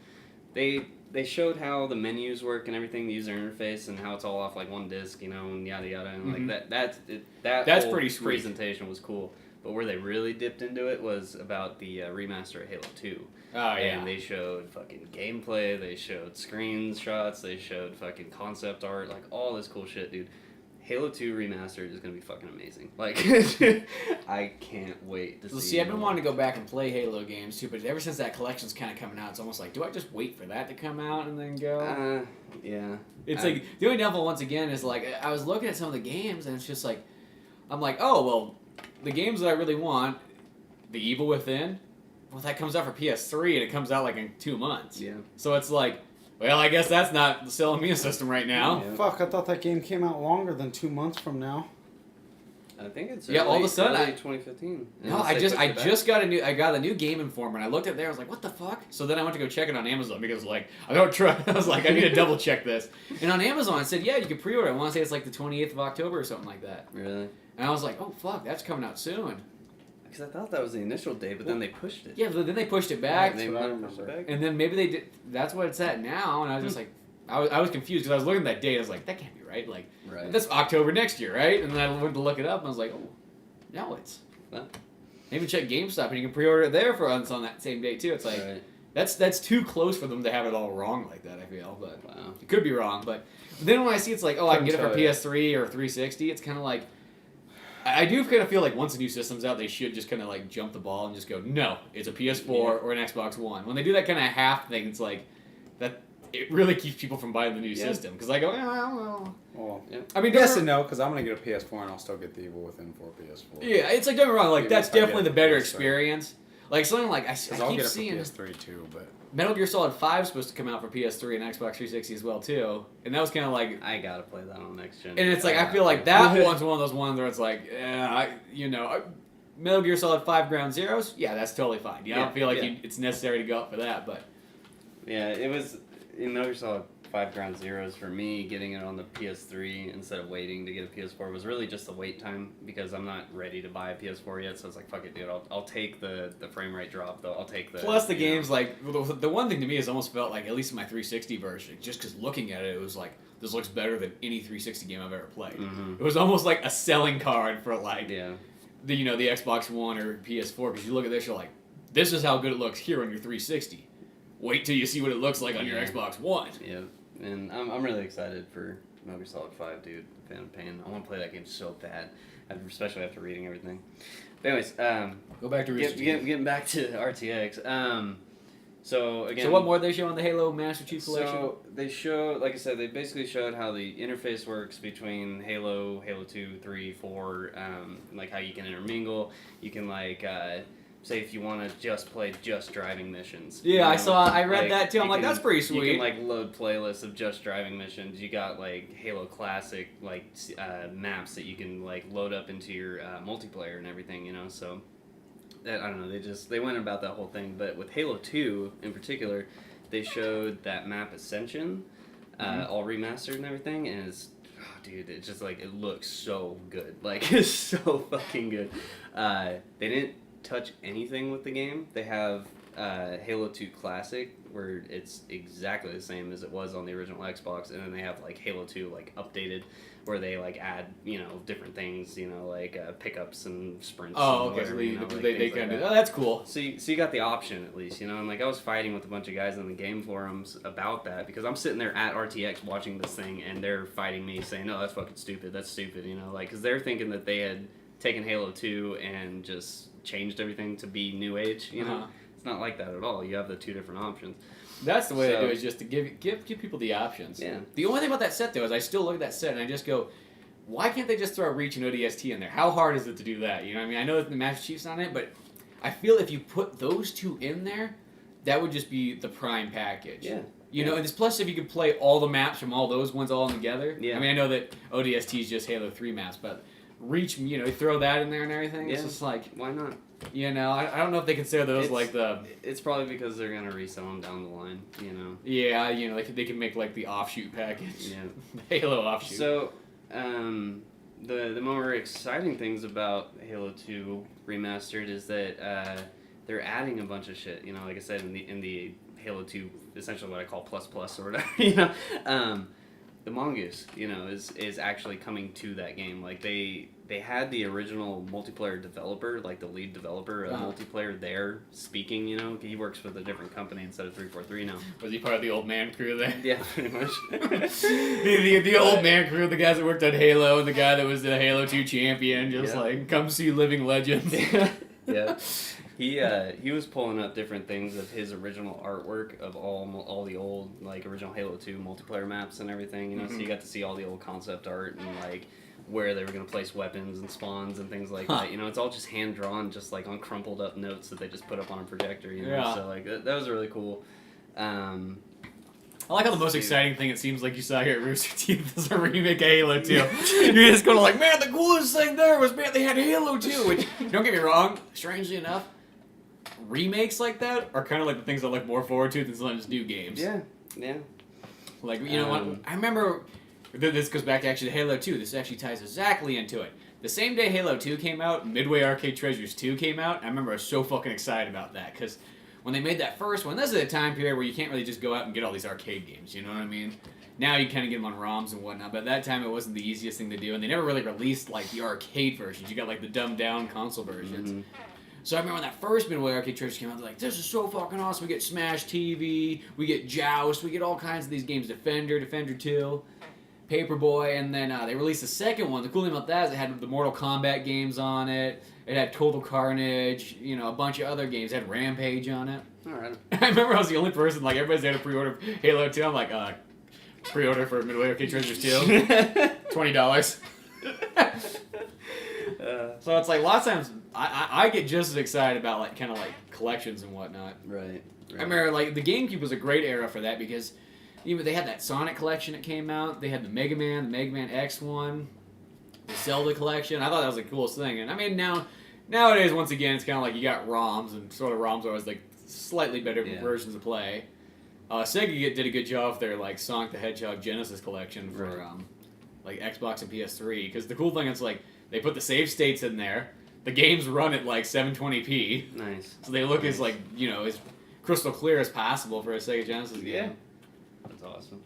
They showed how the menus work and everything, the user interface, and how it's all off like one disc, you know, and yada yada, and Mhm. like that's That's whole pretty sweet. presentation was cool. But where they really dipped into it was about the remaster of Halo 2. Oh, yeah. And they showed fucking gameplay, they showed screenshots, they showed fucking concept art, like all this cool shit, dude. Halo 2 remastered is gonna be fucking amazing. Like, I can't wait to see. Well, see, I've been wanting to go back and play Halo games too, but ever since that collection's kind of coming out, it's almost like, do I just wait for that to come out and then go? Yeah. It's like, the only downfall once again is like, I was looking at some of the games and it's just like, I'm like, oh, well, the games that I really want, The Evil Within, well, that comes out for PS3 and it comes out like in 2 months. Yeah. So it's like, well, I guess that's not selling me a system right now. Yeah. Fuck, I thought that game came out longer than 2 months from now. I think it's all of a sudden early 2015. No, I just got a new Game Informer, and I looked at it there. I was like, "What the fuck?" So then I went to go check it on Amazon because like I don't trust. I was like, I need to double check this. And on Amazon, it said, "Yeah, you can pre-order." I want to say it's like the 28th of October or something like that. Really? And I was like, "Oh fuck, that's coming out soon." Because I thought that was the initial date, but then they pushed it. Yeah, but then they pushed it back. They pushed it back. And then maybe they did. That's what it's at now. And I was just like, I was confused because I was looking at that date. I was like, that can't be right. Like, that's October next year, right? And then I went to look it up, and I was like, oh, no, it's. What? Maybe check GameStop, and you can pre-order it there for us on that same date too. It's like that's too close for them to have it all wrong like that. I feel, but it could be wrong. But then when I see it's like, oh, I can get it for PS3 or 360, it's kind of like. I do kind of feel like once a new system's out, they should just kind of like jump the ball and just go, no, it's a PS4 or an Xbox One. When they do that kind of half thing, it's like that. It really keeps people from buying the new system because I go, well, I mean, yes and no, because I'm gonna get a PS4 and I'll still get the Evil Within for PS4. Yeah, it's like don't get me wrong, like that's definitely the better experience. Like something like I keep seeing PS3 too, but Metal Gear Solid 5 is supposed to come out for PS3 and Xbox 360 as well too, and that was kind of like I gotta play that on next gen. And it's like I feel like that one's one of those ones where it's like, Metal Gear Solid 5 Ground Zeroes, yeah, that's totally fine. I don't feel like it's necessary to go up for that, but yeah, it was in Metal Gear Solid 5 Ground Zeroes for me. Getting it on the PS3 instead of waiting to get a PS4 was really just the wait time because I'm not ready to buy a PS4 yet. So it's like, fuck it, dude. I'll take the frame rate drop though. I'll take the. Plus the game's like the one thing to me is almost felt like at least in my 360 version, just because looking at it, it was like this looks better than any 360 game I've ever played. Mm-hmm. It was almost like a selling card for like the the Xbox One or PS4 because you look at this, you're like, this is how good it looks here on your 360. Wait till you see what it looks like on your Xbox One. Yeah, and I'm really excited for Metal Gear Solid 5, dude. Phantom Pain. I want to play that game so bad, especially after reading everything. But anyways, go back to getting back to RTX. So again, so what more they show on the Halo Master Chief Collection? So they show, like I said, they basically showed how the interface works between Halo, Halo 2, 3, 4, like how you can intermingle. You can like. Say if you want to just play just driving missions. Yeah, I read that too. I'm like, that's pretty sweet. You can like load playlists of just driving missions. You got like Halo Classic like maps that you can like load up into your multiplayer and everything. So that I don't know. They went about that whole thing. But with Halo 2 in particular, they showed that map Ascension, all remastered and everything, and it's. Dude, it's just like it looks so good. Like it's so fucking good. They didn't touch anything with the game. They have Halo 2 Classic where it's exactly the same as it was on the original Xbox, and then they have like Halo 2 like updated where they like add different things, like pickups and sprints. Oh, okay. So they kind of do. Oh, that's cool. So you got the option at least, and like I was fighting with a bunch of guys in the game forums about that because I'm sitting there at RTX watching this thing and they're fighting me saying, no, that's fucking stupid. That's stupid. Like because they're thinking that they had taken Halo 2 and just changed everything to be new age. It's not like that at all. You have the two different options. That's the way to do it, is just to give people the options. Yeah. The only thing about that set though is I still look at that set and I just go, why can't they just throw Reach and ODST in there? How hard is it to do that? I mean, I know that the Master Chief's on it, but I feel if you put those two in there, that would just be the prime package. Yeah. And plus if you could play all the maps from all those ones all together. Yeah. I mean, I know that ODST is just Halo 3 maps, but Reach, throw that in there and everything. Yeah. It's just like, why not? I don't know if they consider those like the. It's probably because they're gonna resell them down the line. Yeah, they can make like the offshoot package. Yeah. The Halo offshoot. So, the more exciting things about Halo 2 Remastered is that they're adding a bunch of shit. Like I said in the Halo 2, essentially what I call plus or whatever. The Mongoose, is actually coming to that game. Like they had the original multiplayer developer, like the lead developer of multiplayer there speaking. He works with a different company instead of 343 now. Was he part of the old man crew there? Yeah, pretty much. the old man crew, the guys that worked on Halo, and the guy that was the Halo 2 champion, just like come see living legends. Yeah. He was pulling up different things of his original artwork of all the old like original Halo 2 multiplayer maps and everything, so you got to see all the old concept art and like where they were going to place weapons and spawns and things like that. It's all just hand drawn, just like on crumpled up notes that they just put up on a projector. So like that was really cool. I like how the most exciting thing it seems like you saw here at Rooster Teeth is a remake of Halo 2. You're just going like, man, the coolest thing there was, man, they had Halo 2. Which, don't get me wrong, strangely enough, remakes like that are kind of like the things I look more forward to than sometimes new games. Yeah. Like, you know what? I remember, this goes back to actually to Halo 2. This actually ties exactly into it. The same day Halo 2 came out, Midway Arcade Treasures 2 came out. I remember I was so fucking excited about that, because when they made that first one, this is a time period where you can't really just go out and get all these arcade games, you know what I mean? Now you kind of get them on ROMs and whatnot, but at that time it wasn't the easiest thing to do, and they never really released, like, the arcade versions. You got, like, the dumbed-down console versions. Mm-hmm. So I remember when that first Midway Arcade Treasures came out, they're like, this is so fucking awesome. We get Smash TV, we get Joust, we get all kinds of these games, Defender 2, Paperboy, and then they released the second one. The cool thing about that is it had the Mortal Kombat games on it. It had Total Carnage, you know, a bunch of other games. It had Rampage on it. Alright. I remember I was the only person, like, everybody's there to pre-order Halo 2. I'm like, pre-order for Midway Arcade Treasures 2. $20. So it's like, lots of times, I get just as excited about, like, kind of, like, collections and whatnot. Right. I remember, like, the GameCube was a great era for that, because even they had that Sonic collection that came out. They had the Mega Man X one, the Zelda collection. I thought that was the coolest thing. And I mean, nowadays, once again, it's kind of like you got ROMs, and sort of ROMs are always like slightly better versions of play. Sega did a good job with their like Sonic the Hedgehog Genesis collection for like Xbox and PS3. Because the cool thing is like they put the save states in there. The games run at like 720p. Nice. So they look as like, you know, as crystal clear as possible for a Sega Genesis game. Yeah. That's awesome.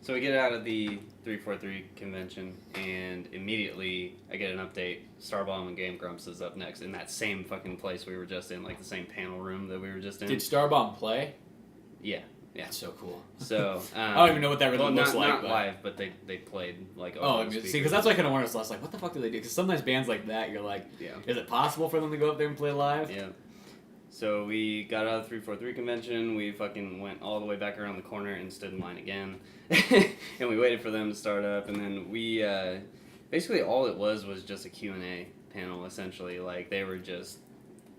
So we get out of the 343 convention, and immediately I get an update. Starbomb and Game Grumps is up next in that same fucking place we were just in, like the same panel room that we were just in. Did Starbomb play? Yeah. That's so cool. So I don't even know what that really looks like. Not live, but they played like. See, because that's what I kind of wondered. So I was like, what the fuck do they do? Because sometimes bands like that, you're like, is it possible for them to go up there and play live? Yeah. So we got out of the 343 convention, we fucking went all the way back around the corner and stood in line again. And we waited for them to start up, and then we, basically all it was just a Q&A panel, essentially. Like, they were just,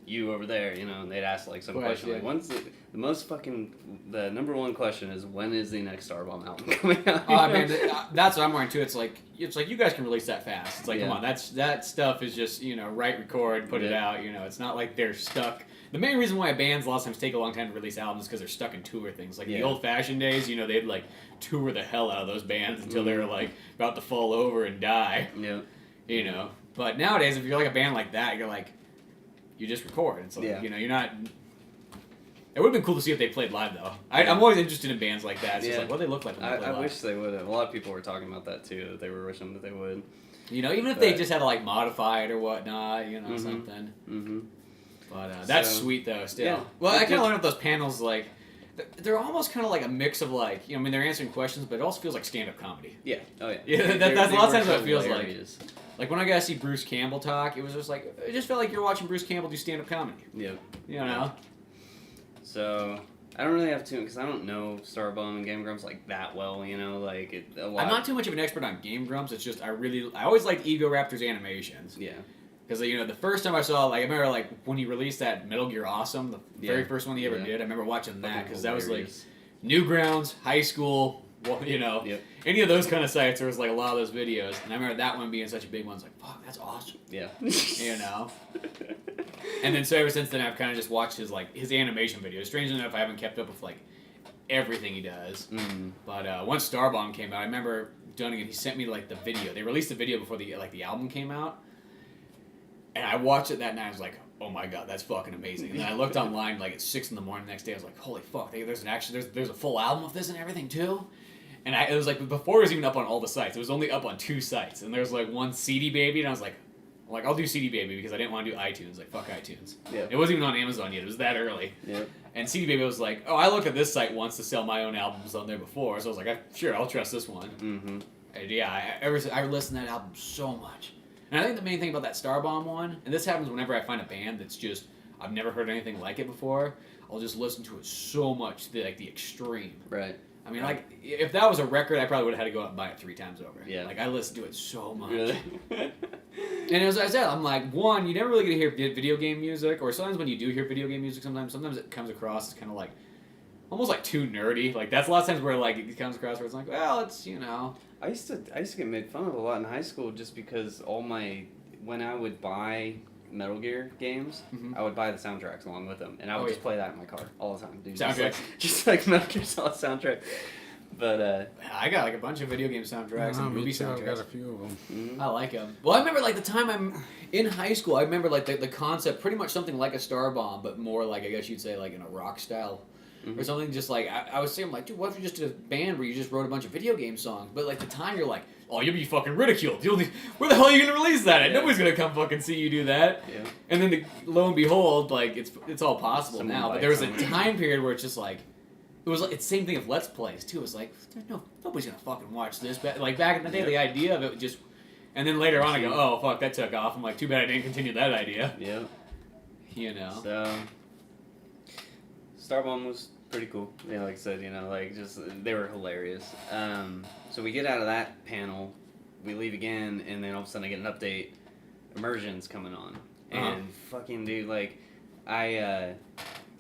you over there, you know, and they'd ask, like, some question. Like, when's the number one question is, when is the next Starbomb album coming out? Oh, man, that's what I'm wearing, too. It's like you guys can release that fast. It's like, come on, that stuff is just, you know, write, record, put it out, you know. It's not like they're stuck. The main reason why bands a lot of times take a long time to release albums is because they're stuck in tour things. Like the old-fashioned days, you know, they'd like tour the hell out of those bands until they were like about to fall over and die. Yeah. You know, but nowadays, if you're like a band like that, you're like, you just record. It's like, you know, you're not. It would have been cool to see if they played live though. I'm always interested in bands like that. It's just like, what do they look like when they play live? I wish they would have. A lot of people were talking about that too. That they were wishing that they would. You know, even if they just had to like modify it or whatnot, you know, something. Mm-hmm. But that's sweet though, still. Yeah. Well, I kind of learned with those panels, like, they're almost kind of like a mix of like, you know, I mean, they're answering questions, but it also feels like stand-up comedy. Yeah. Oh yeah. Yeah, that's a lot of times what it feels like. Like when I got to see Bruce Campbell talk, it was just like, it just felt like you're watching Bruce Campbell do stand-up comedy. Yeah. You know? So, I don't really have to, because I don't know Starbomb and Game Grumps like that well, you know, like a lot. I'm not too much of an expert on Game Grumps. It's just I always liked Ego Raptor's animations. Yeah. Because, you know, the first time I saw, like, I remember, like, when he released that Metal Gear Awesome, the very first one he ever did, I remember watching that, because that was, like, Newgrounds, high school, well, you know, any of those kind of sites, there was, like, a lot of those videos, and I remember that one being such a big one. I was like, fuck, that's awesome. Yeah. You know? And then, so ever since then, I've kind of just watched his animation videos. Strangely enough, I haven't kept up with, like, everything he does. Mm-hmm. But once Starbomb came out, I remember Dunnigan, he sent me, like, the video. They released the video before the album came out. And I watched it that night. I was like, "Oh my god, that's fucking amazing!" And then I looked online like at 6 a.m. the next day. I was like, "Holy fuck! There's a full album of this and everything too." And it was like before it was even up on all the sites. It was only up on 2 sites, and there's like one CD Baby, and I was like, I'll do CD Baby because I didn't want to do iTunes. Like fuck iTunes. Yeah. It wasn't even on Amazon yet. It was that early. Yeah. And CD Baby was like, "Oh, I looked at this site once to sell my own albums on there before," so I was like, "Sure, I'll trust this one." Mm-hmm. And yeah, I listened to that album so much. And I think the main thing about that Starbomb one, and this happens whenever I find a band that's just, I've never heard anything like it before, I'll just listen to it so much, the extreme. Right. I mean, like, if that was a record, I probably would have had to go out and buy it 3 times over. Yeah. Like, I listened to it so much. Really? And as I said, I'm like, one, you never really get to hear video game music, or sometimes when you do hear video game music, sometimes it comes across as kind of like almost like too nerdy. Like that's a lot of times where like it comes across where it's like, well, it's I used to get made fun of a lot in high school just because when I would buy Metal Gear games, I would buy the soundtracks along with them, and I would just play that in my car all the time, dude. Soundtracks, just like Metal Gear Solid soundtrack. But I got like a bunch of video game soundtracks and movie soundtracks. I got a few of them. Mm-hmm. I like them. Well, I remember like the time I'm in high school. I remember like the concept, pretty much something like a Star Bomb, but more like I guess you'd say like in a rock style. Or something just like, I was saying, like, dude, what if you just did a band where you just wrote a bunch of video game songs? But, like, the time you're like, oh, you'll be fucking ridiculed. Where the hell are you going to release that at? Yeah. Nobody's going to come fucking see you do that. Yeah. And then, lo and behold, like, it's all possible Someone now. But bites there was a on it. time period where it's just like, it was like, it's the same thing with Let's Plays, too. It was like, nobody's going to fucking watch this. But, like, back in the day, the idea of it just, and then later on I go, oh, fuck, that took off. I'm like, too bad I didn't continue that idea. Yeah. So, Starbomb was pretty cool. Yeah, like I said, like just they were hilarious. So we get out of that panel, we leave again, and then all of a sudden I get an update. Immersion's coming on, and fucking dude, like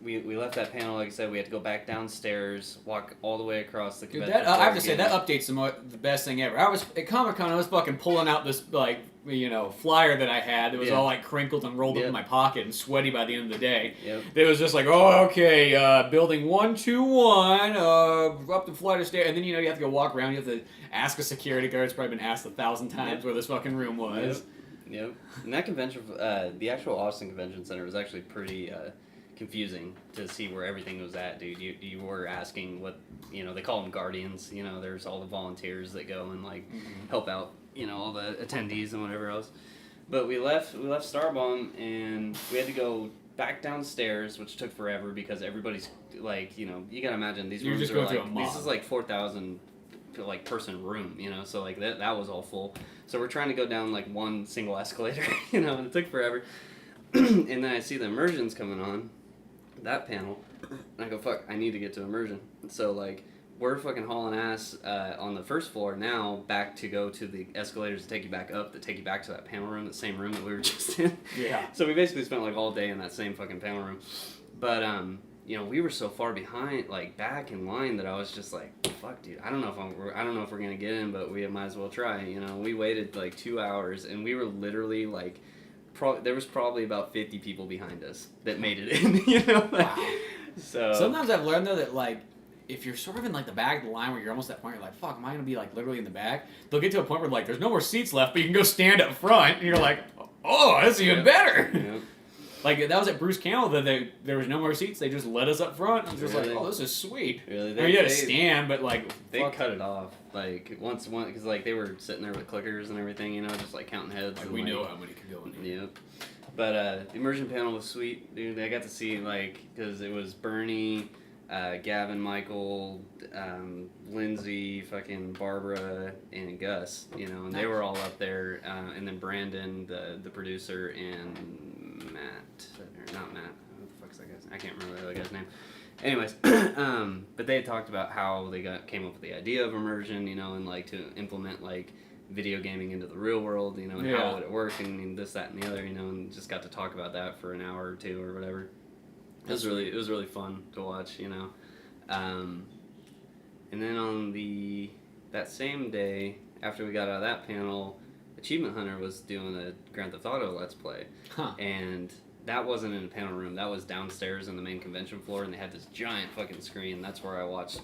we left that panel. Like I said, we had to go back downstairs, walk all the way across the Dude, convention. I have to say that update's the best thing ever. I was at Comic-Con. I was fucking pulling out this like flyer that I had. It was all like crinkled and rolled up in my pocket and sweaty by the end of the day. Yep. It was just like, oh, okay, building 121, up the flight of stairs, and then you have to go walk around. You have to ask a security guard. It's probably been asked 1,000 times where this fucking room was. Yep. And that convention, the actual Austin Convention Center was actually pretty confusing to see where everything was at, dude. You were asking what, they call them guardians. There's all the volunteers that go and like help out, all the attendees and whatever else. But we left Starbomb and we had to go back downstairs, which took forever because everybody's like, you gotta imagine these rooms are like, this is like 4,000 like person room, so like that was all full. So we're trying to go down like one single escalator, and it took forever. And then I see the immersions coming on, that panel, and I go, fuck, I need to get to immersion. So like we're fucking hauling ass on the first floor now back to go to the escalators to take you back up, that take you back to that panel room, the same room that we were just in. Yeah. So we basically spent like all day in that same fucking panel room. But we were so far behind, like back in line, that I was just like, fuck, dude, I don't know if we're gonna get in, but we might as well try. We waited like 2 hours, and we were literally like, there was probably about 50 people behind us that made it in. Wow. So sometimes I've learned though that like, if you're sort of in like the back of the line where you're almost at that point, you're like, fuck, am I gonna be like literally in the back? They'll get to a point where like there's no more seats left, but you can go stand up front, and you're like, oh, that's even better. Yep. Like, that was at Bruce Campbell, that there was no more seats. They just let us up front. And just Really? like, oh, this is sweet. Really? I mean, you had to stand, but like... They cut it off. Like, once, because like, they were sitting there with clickers and everything, just like counting heads. Like, and, we know how many can go in here. Yep. But the immersion panel was sweet, dude. I got to see, like, because it was Bernie, Gavin, Michael, Lindsay, fucking Barbara, and Gus, and they were all up there. And then Brandon, the producer, and Matt, or not Matt, who the fuck's that guy's name? I can't remember the other guy's name. Anyways, but they had talked about how they came up with the idea of immersion, and like to implement like video gaming into the real world, and how would it work, and this, that, and the other, and just got to talk about that for an hour or two or whatever. It was really fun to watch, and then on that same day after we got out of that panel, Achievement Hunter was doing a Grand Theft Auto Let's Play, and that wasn't in a panel room. That was downstairs on the main convention floor, and they had this giant fucking screen. That's where I watched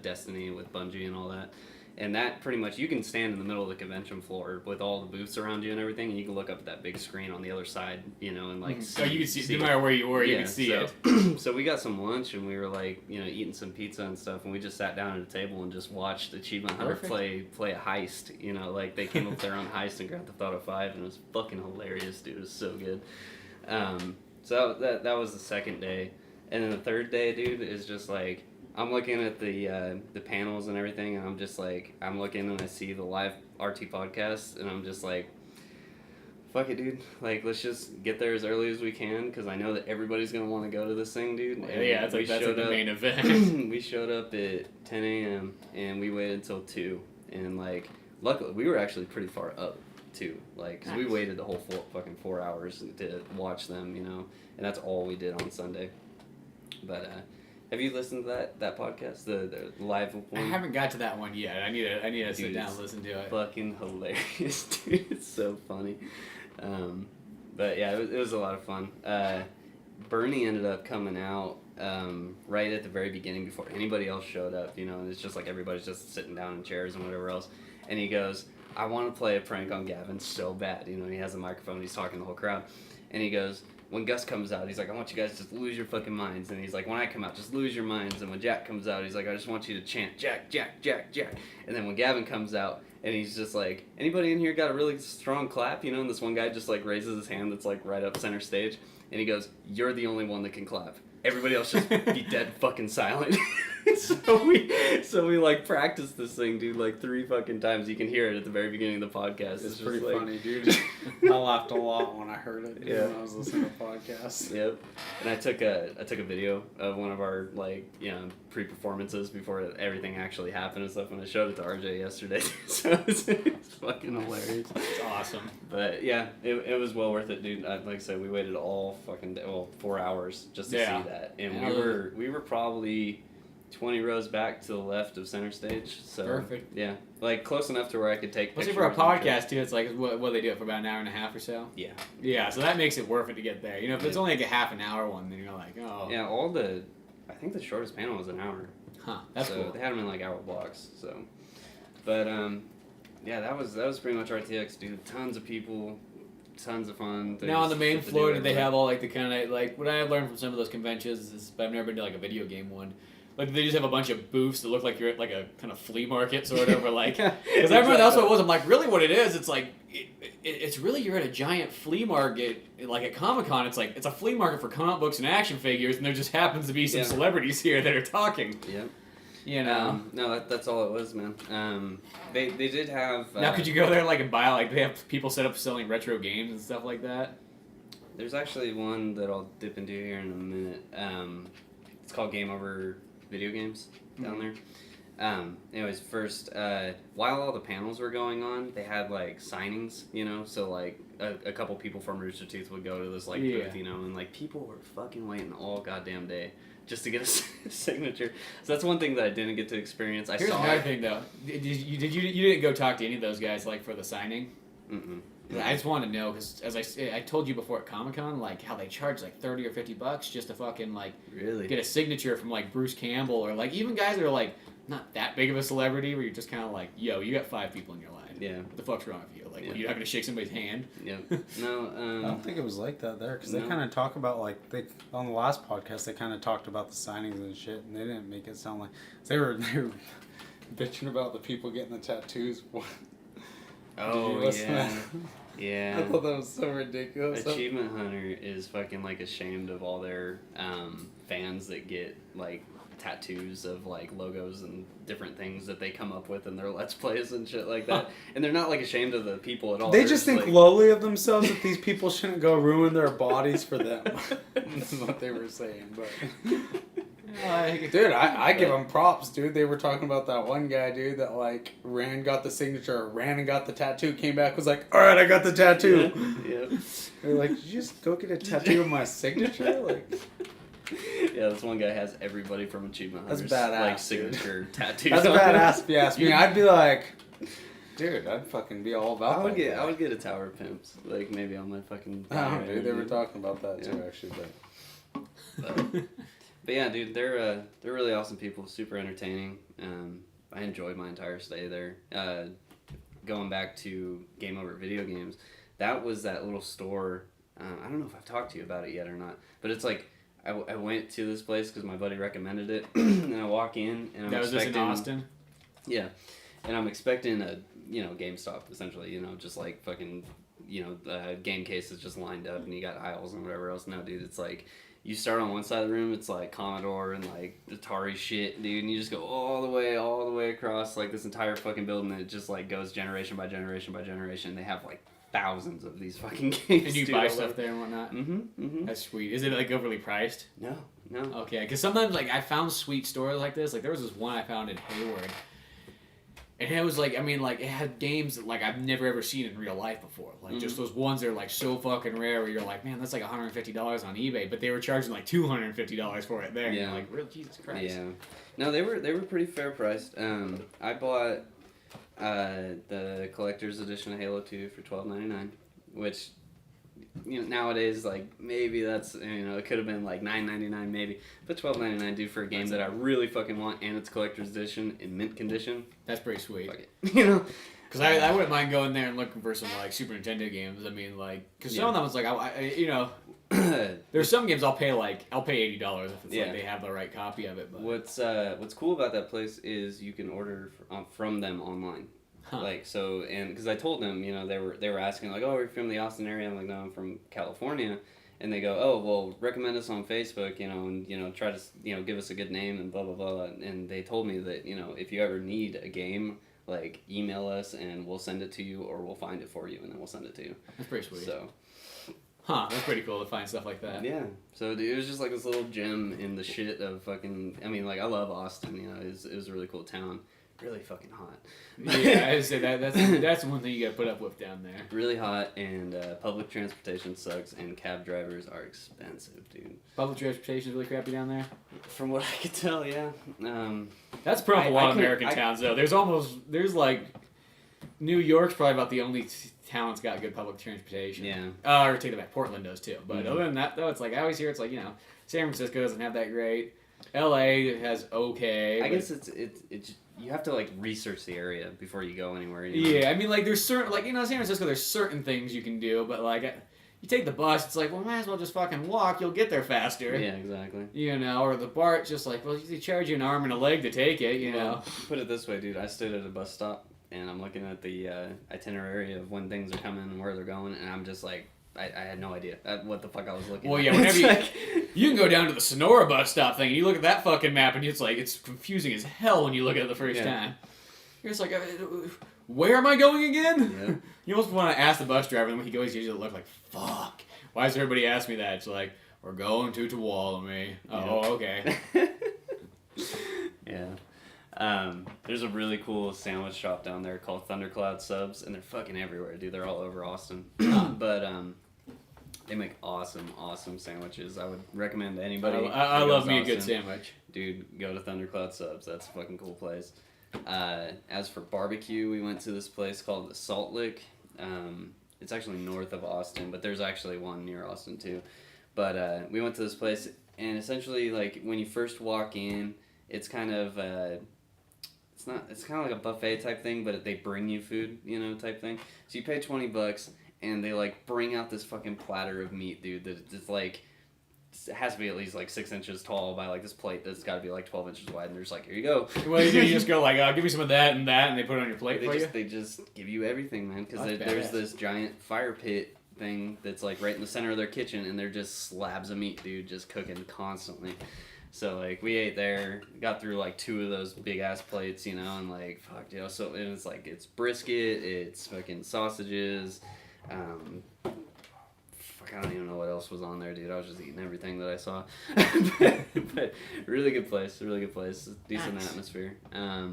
Destiny with Bungie and all that. And that pretty much, you can stand in the middle of the convention floor with all the booths around you and everything, and you can look up at that big screen on the other side, and like So you could see, no matter where you were, you could see it. So we got some lunch, and we were like, eating some pizza and stuff, and we just sat down at a table and just watched Achievement Hunter play a heist. Like they came up with their own heist in Grand Theft Auto 5, and it was fucking hilarious, dude. It was so good. So that was the second day, and then the third day, dude, is just like, I'm looking at the panels and everything, and I'm just like, I'm looking and I see the live RT podcast, and I'm just like, fuck it, dude. Like, let's just get there as early as we can, because I know that everybody's going to want to go to this thing, dude. And that's like the main event. We showed up at 10 a.m., and we waited until 2, and like, luckily, we were actually pretty far up, too. Like, because we waited the whole 4 hours to watch them, and that's all we did on Sunday. But, Have you listened to that podcast, the live one? I haven't got to that one yet. I need to sit Dude, down it's and listen to it. Fucking hilarious, dude. It's so funny. But yeah, it was a lot of fun. Bernie ended up coming out right at the very beginning before anybody else showed up, you know, and it's just like everybody's just sitting down in chairs and whatever else. And he goes, I want to play a prank on Gavin so bad. You know, he has a microphone, he's talking to the whole crowd. And he goes, when Gus comes out, he's like, I want you guys to just lose your fucking minds. And he's like, when I come out, just lose your minds. And when Jack comes out, he's like, I just want you to chant, Jack, Jack, Jack, Jack. And then when Gavin comes out, and he's just like, anybody in here got a really strong clap? You know, and this one guy just like raises his hand that's like right up center stage. And he goes, you're the only one that can clap. Everybody else just be dead fucking silent. so we like practiced this thing, dude, like 3 fucking times. You can hear it at the very beginning of the podcast. It's just pretty like... funny, dude. I laughed a lot when I heard it. Yeah. When I was listening to podcasts. Yep. And I took a video of one of our like, you know, pre-performances before everything actually happened and stuff, and I showed it to RJ yesterday. So it's fucking hilarious. It's awesome. But yeah, it was well worth it, dude. Like I said, we waited all fucking 4 hours just to see that, and we were probably 20 rows back to the left of center stage. So Perfect. Yeah, like close enough to where I could take. Especially for a podcast too, it's like what they do it for about an hour and a half or so. Yeah. Yeah, so that makes it worth it to get there. You know, if it's only like a half an hour one, then you're like, oh. Yeah, I think the shortest panel was an hour. Huh. That's so cool. They had them in like hour blocks. So, but yeah, that was pretty much RTX, dude. Tons of people, tons of fun. Now on the main floor, did they have all like the kind of like what I have learned from some of those conventions is, but I've never been to like a video game one. Like they just have a bunch of booths that look like you're at like a kind of flea market sort of, or like because I remember that's what it was. I'm like, really, what it is? It's like it's really you're at a giant flea market, like at Comic-Con. It's like it's a flea market for comic books and action figures, and there just happens to be some celebrities here that are talking. Yep. You know. No, that's all it was, man. They did have. Now, could you go there like and buy like they have people set up selling retro games and stuff like that? There's actually one that I'll dip into here in a minute. It's called Game Over Video Games down there. Anyways, first, while all the panels were going on, they had like signings, you know, so like a couple people from Rooster Teeth would go to this like booth, you know, and like people were fucking waiting all goddamn day just to get a signature. So that's one thing that I didn't get to experience. Here's another thing though. You didn't go talk to any of those guys like for the signing? Mm-mm. I just want to know because as I told you before at Comic-Con, like how they charge like $30 or $50 just to fucking like really get a signature from like Bruce Campbell or like even guys that are like not that big of a celebrity where you're just kind of like, yo, you got 5 people in your line. Yeah. What the fuck's wrong with you? Like, you're not gonna shake somebody's hand? Yeah. No. I don't think it was like that there because they kind of talk about like on the last podcast they kind of talked about the signings and shit, and they didn't make it sound like they were bitching about the people getting the tattoos. Oh yeah. Yeah. I thought that was so ridiculous. Achievement Hunter is fucking like ashamed of all their fans that get like tattoos of like logos and different things that they come up with in their Let's Plays and shit like that. And they're not like ashamed of the people at all. They just think lowly of themselves that these people shouldn't go ruin their bodies for them. This is what they were saying, but. Dude, I give them props, dude. They were talking about that one guy, dude, that like got the signature, ran and got the tattoo, came back, was like, all right, I got the tattoo. Yeah. They're like, did you just go get a tattoo of my signature? Like, yeah, this one guy has everybody from Achievement Hunter's that's badass, like signature tattoos. That's badass if you ask me. I'd be like, dude, I'd fucking be all about that. I would get a Tower of Pimps, like maybe on my fucking. Oh, dude, they were talking about that too, actually, But yeah, dude, they're really awesome people, super entertaining. I enjoyed my entire stay there. Going back to Game Over Video Games, that was that little store. I don't know if I've talked to you about it yet or not, but it's like I went to this place because my buddy recommended it, and I walk in and was this in Austin? Yeah, and I'm expecting a GameStop essentially, just like fucking game cases just lined up and you got aisles and whatever else. No, dude, it's like. You start on one side of the room, it's like Commodore and like Atari shit, dude, and you just go all the way across like this entire fucking building, and it just like goes generation by generation by generation. They have like thousands of these fucking games. And you buy stuff there and whatnot? Mm-hmm. That's sweet. Is it like overly priced? No. Okay, because sometimes like I found sweet stores like this. Like there was this one I found in Hayward. And it was like, I mean, like, it had games that, like, I've never ever seen in real life before. Like, just those ones that are, like, so fucking rare where you're like, man, that's like $150 on eBay. But they were charging, like, $250 for it there. Yeah. And you're like, really? Jesus Christ. Yeah. No, they were pretty fair priced. I bought the collector's edition of Halo 2 for $12.99, which, you know, nowadays, like, maybe that's, you know, it could have been like $9.99 maybe, but $12.99, dude, for a game that I really fucking want and it's collector's edition in mint condition. That's pretty sweet. Fuck it. You know? Because I wouldn't mind going there and looking for some, like, Super Nintendo games. I mean, like, because some of them was like, you know, there's some games I'll pay $80 if it's like they have the right copy of it. But What's cool about that place is you can order from them online. Huh. Like, so, and because I told them, you know, they were asking like, oh, are you from the Austin area? I'm like, no, I'm from California. And they go, oh, well, recommend us on Facebook, you know, and, you know, try to, you know, give us a good name and blah, blah, blah. And they told me that, you know, if you ever need a game, like, email us and we'll send it to you, or we'll find it for you and then we'll send it to you. That's pretty sweet. So. Huh, that's pretty cool to find stuff like that. Yeah. So, dude, it was just like this little gem in the shit of fucking, I mean, like, I love Austin, you know, it was a really cool town. Really fucking hot. Yeah, I say that's one thing you gotta put up with down there. Really hot, and public transportation sucks, and cab drivers are expensive, dude. Public transportation is really crappy down there? From what I could tell, yeah. That's probably a lot of American I- towns, though. There's like, New York's probably about the only town that's got good public transportation. Yeah. Or take it back, Portland does too. But other than that, though, it's like, I always hear it's like, you know, San Francisco doesn't have that great. LA has okay. I guess it's you have to, like, research the area before you go anywhere. You know? Yeah, I mean, like, there's certain, like, you know, San Francisco, there's certain things you can do, but, like, you take the bus, it's like, well, might as well just fucking walk, you'll get there faster. Yeah, exactly. You know, or the BART, it's just like, well, they charge you an arm and a leg to take it, you know. Put it this way, dude. I stood at a bus stop, and I'm looking at the itinerary of when things are coming and where they're going, and I'm just like, I had no idea what the fuck I was looking at. Well, yeah, whenever you can go down to the Sonora bus stop thing, and you look at that fucking map, and it's like, it's confusing as hell when you look at it the first time. You're just like, where am I going again? Yep. You almost want to ask the bus driver, and when he goes, he usually look like, fuck. Why does everybody ask me that? It's like, we're going to Tuolumne. Oh, okay. Yeah. There's a really cool sandwich shop down there called Thundercloud Subs, and they're fucking everywhere, dude. They're all over Austin. But they make awesome sandwiches. I would recommend to anybody. I who love goes me a Austin, good sandwich. Dude, go to Thundercloud Subs. That's a fucking cool place. As for barbecue, we went to this place called the Salt Lick. It's actually north of Austin, but there's actually one near Austin too. But we went to this place, and essentially, like, when you first walk in, it's kind of it's kind of like a buffet type thing, but they bring you food, you know, type thing. So you pay $20, and they, like, bring out this fucking platter of meat, dude, that it's like, it has to be at least like 6 inches tall by, like, this plate that's got to be like 12 inches wide, and they're just like, here you go. Well, you just go like, give me some of that, and they put it on your plate for you? They just give you everything, man, because That's there's badass. this giant fire pit thing that's, like, right in the center of their kitchen, and they're just slabs of meat, dude, just cooking constantly. So, like, we ate there, got through, like, 2 of those big-ass plates, you know, and, like, fuck, you know, so, and it's, like, it's brisket, it's fucking sausages, fuck, I don't even know what else was on there, dude, I was just eating everything that I saw, but really good place, decent Nice. atmosphere, I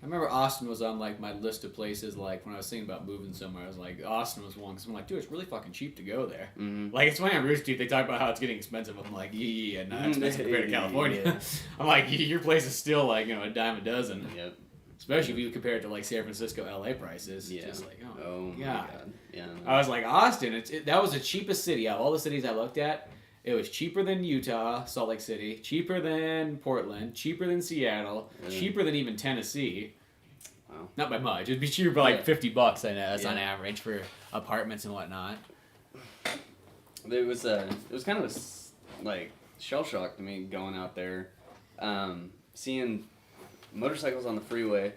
remember Austin was on, like, my list of places, like, when I was thinking about moving somewhere, I was like, Austin was one, because I'm like, dude, it's really fucking cheap to go there. Mm-hmm. Like, it's funny on Rooster Teeth, they talk about how it's getting expensive. I'm like, yeah, no, it's expensive compared to California. Yeah. I'm like, your place is still, like, you know, a dime a dozen. Yep. Especially if you compare it to, like, San Francisco, LA prices. Yeah. Just like, Oh my god. Yeah. No. I was like, Austin, that was the cheapest city out of all the cities I looked at. It was cheaper than Utah, Salt Lake City, cheaper than Portland, cheaper than Seattle, cheaper than even Tennessee. Wow. Not by much. It'd be cheaper by like $50, I know, on Yeah. average for apartments and whatnot. It was kind of like shell shock to me going out there, seeing motorcycles on the freeway,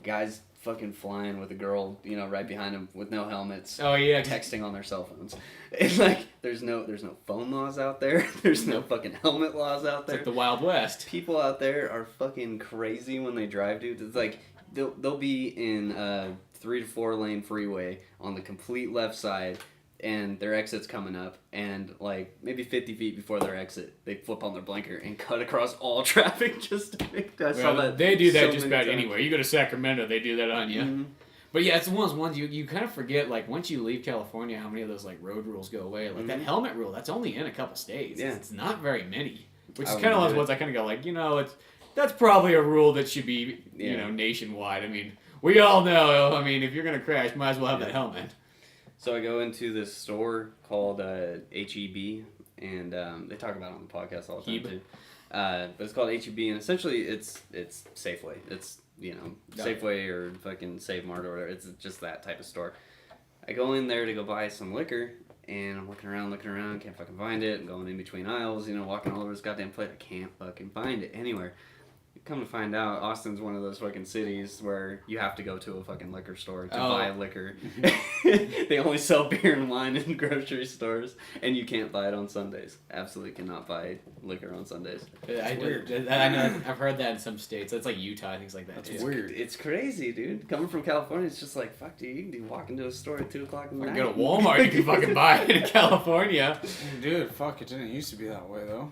guys fucking flying with a girl, you know, right behind them with no helmets. Oh yeah, Texting on their cell phones. It's like there's no phone laws out there. There's no fucking helmet laws out it's there. like the Wild West. People out there are fucking crazy when they drive, dude. It's like they'll be in a 3 to 4 lane freeway on the complete left side, and their exit's coming up, and like maybe 50 feet before their exit, they flip on their blinker and cut across all traffic just to make that. Well, they do that so just many about times. anywhere. You go to Sacramento, they do that on you. Mhm. But yeah, it's one of those ones you kind of forget, like, once you leave California, how many of those, like, road rules go away. Like, that helmet rule, that's only in a couple states. Yeah. It's not very many. Which I is would kind of one of do those it. ones I kind of go, like, that's probably a rule that should be, Yeah. nationwide. I mean, we all know, if you're going to crash, might as well have that helmet. So I go into this store called HEB, and they talk about it on the podcast all the time Heb. too. But it's called HEB, and essentially it's Safeway. It's Safeway or fucking Save Mart or whatever. It's just that type of store. I go in there to go buy some liquor, and I'm looking around, can't fucking find it. I'm going in between aisles, walking all over this goddamn place. I can't fucking find it anywhere. Come to find out, Austin's one of those fucking cities where you have to go to a fucking liquor store to buy liquor. They only sell beer and wine in grocery stores, and you can't buy it on Sundays. Absolutely cannot buy liquor on Sundays. weird. I know, I've heard that in some states. That's like Utah, things like that. That's too. weird. It's crazy, dude. Coming from California, it's just like, fuck, dude, you can walk into a store at 2 o'clock in the Or night. go to Walmart, you can fucking buy it in California. Dude, fuck, it didn't used to be that way, though.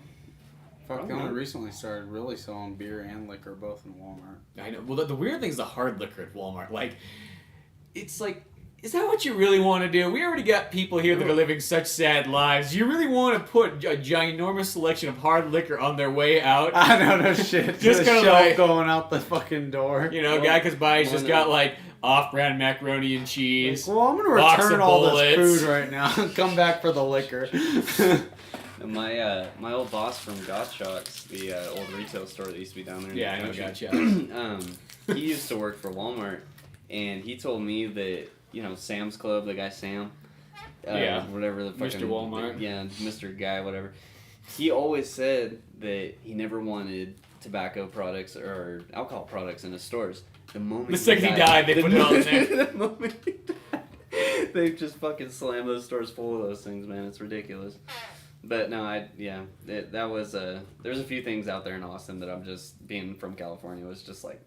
Fuck, they Probably only not. recently started really selling beer and liquor both in Walmart. I know. Well, the weird thing is the hard liquor at Walmart. Like, it's like, is that what you really want to do? We already got people here that are living such sad lives. Do you really want to put a ginormous selection of hard liquor on their way out? I know, no shit. Just Just kinda shelf like- going out the fucking door. Guy could buy, he's Well, just no. got like off-brand macaroni and cheese. Well, I'm gonna box return of all bullets. this food right now and come back for the liquor. And my old boss from Gottschalk's, the old retail store that used to be down there. In Yeah, I the know, country, gotcha. he used to work for Walmart, and he told me that Sam's Club, the guy Sam, Yeah. whatever the fucking Mr. Walmart. yeah, Mr. Guy, whatever. He always said that he never wanted tobacco products or alcohol products in his stores. The moment The second he died, they put it all in there. The moment he died, they just fucking slam those stores full of those things, man. It's ridiculous. But no, that was there's a few things out there in Austin that I'm just, being from California, was just like,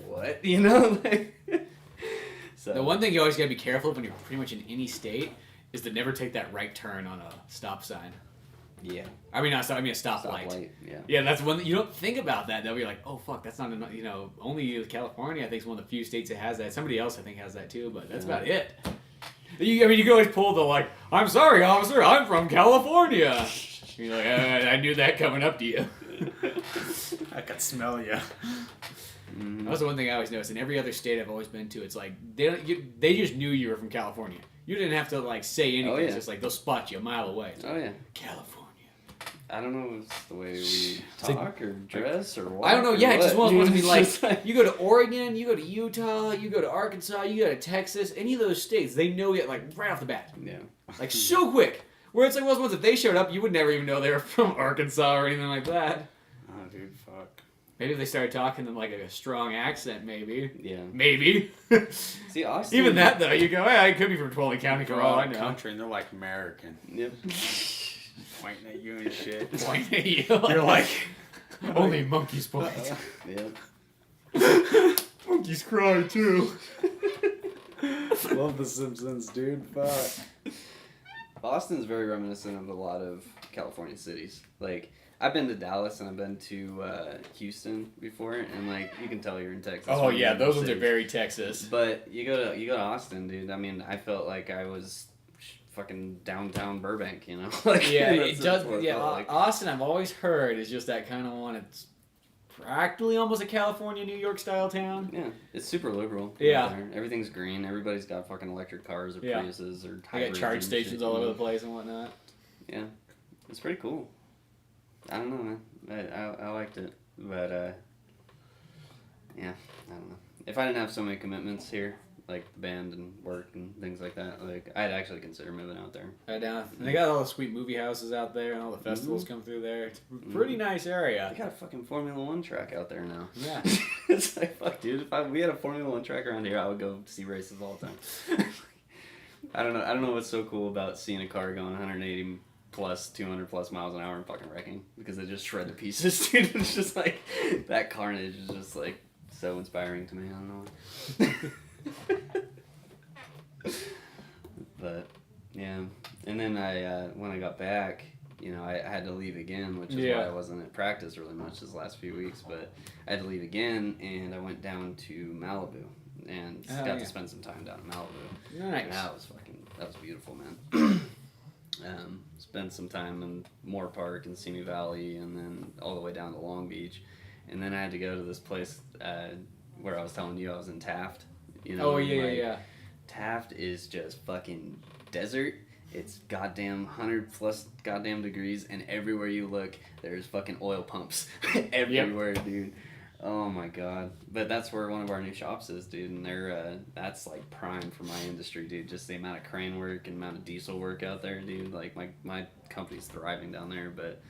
what? So The one thing you always gotta be careful of when you're pretty much in any state is to never take that right turn on a stop sign. yeah, I mean, not stop, I mean a stoplight. stoplight, yeah. Yeah, that's one that you don't think about that. They'll be like, oh fuck, that's not enough. Only California I think is one of the few states that has that. Somebody else I think has that too, but that's Yeah. about it. You can always pull the like, I'm sorry, officer, I'm from California. You're like, I knew that coming up to you. I could smell you. That was the one thing I always noticed. In every other state I've always been to, it's like they just knew you were from California. You didn't have to like say anything. Oh, yeah. It's just like they'll spot you a mile away. It's like, Oh yeah. California. I don't know if it's the way we talk or dress or what. I don't know. Yeah, it's just one of those ones. I mean, It's just like, you go to Oregon, you go to Utah, you go to Arkansas, you go to Texas. Any of those states, they know you like right off the bat, yeah. like so quick. Where it's like those ones that they showed up, you would never even know they were from Arkansas or anything like that. Oh, dude, fuck. Maybe if they started talking in like a strong accent, maybe. Yeah. Maybe. See, Austin. Even that though, you go, hey, I could be from Twelve County for all I know. Country, and they're like American. Yep. Pointing at you and shit. Point at you. You're like, only monkeys point. Yep. Monkeys cry too. love The Simpsons, dude. Fuck. Austin's very reminiscent of a lot of California cities. Like, I've been to Dallas and I've been to Houston before, and like you can tell you're in Texas. Oh when you're yeah, in those the ones are cities. very Texas. But you go to Austin, dude. I mean, I felt like I was fucking downtown Burbank, like Yeah, that's- it that's does. what Yeah, felt like. Austin, I've always heard is just that kind of one. It's practically almost a California, New York style town. Yeah, it's super liberal. Yeah. out there. Everything's green. Everybody's got fucking electric cars or Yeah. Priuses or They got hybrids charge and stations shit, all over the place and whatnot. Yeah, it's pretty cool. I don't know, man. I liked it, but yeah, I don't know. If I didn't have so many commitments here, like the band and work and things like that, like I'd actually consider moving out there. Right down. And they got all the sweet movie houses out there, and all the festivals come through there. It's a pretty nice They area. got a fucking Formula One track out there now. Yeah. It's like, fuck, dude. If we had a Formula One track around here, I would go see races all the time. I don't know what's so cool about seeing a car going 180 plus 200 plus miles an hour and fucking wrecking, because they just shred to pieces, dude. It's just like that carnage is just like so inspiring to me. I don't know. But Yeah, and then I when I got back, you know, I had to leave again, which is Yeah. why I wasn't at practice really much this last few weeks. But I had to leave again, and I went down to Malibu and got yeah. to spend some time down in Malibu. Nice. And that was beautiful, man. Spent some time in Moore Park and Simi Valley, and then all the way down to Long Beach, and then I had to go to this place where I was telling you I was in Taft. You know, Oh yeah, like, yeah. Taft is just fucking desert. It's goddamn 100 plus goddamn degrees, and everywhere you look, there's fucking oil pumps everywhere, dude. Oh my god! But that's where one of our new shops is, dude, and they're that's like prime for my industry, dude. Just the amount of crane work and amount of diesel work out there, dude. Like my company's thriving down there, but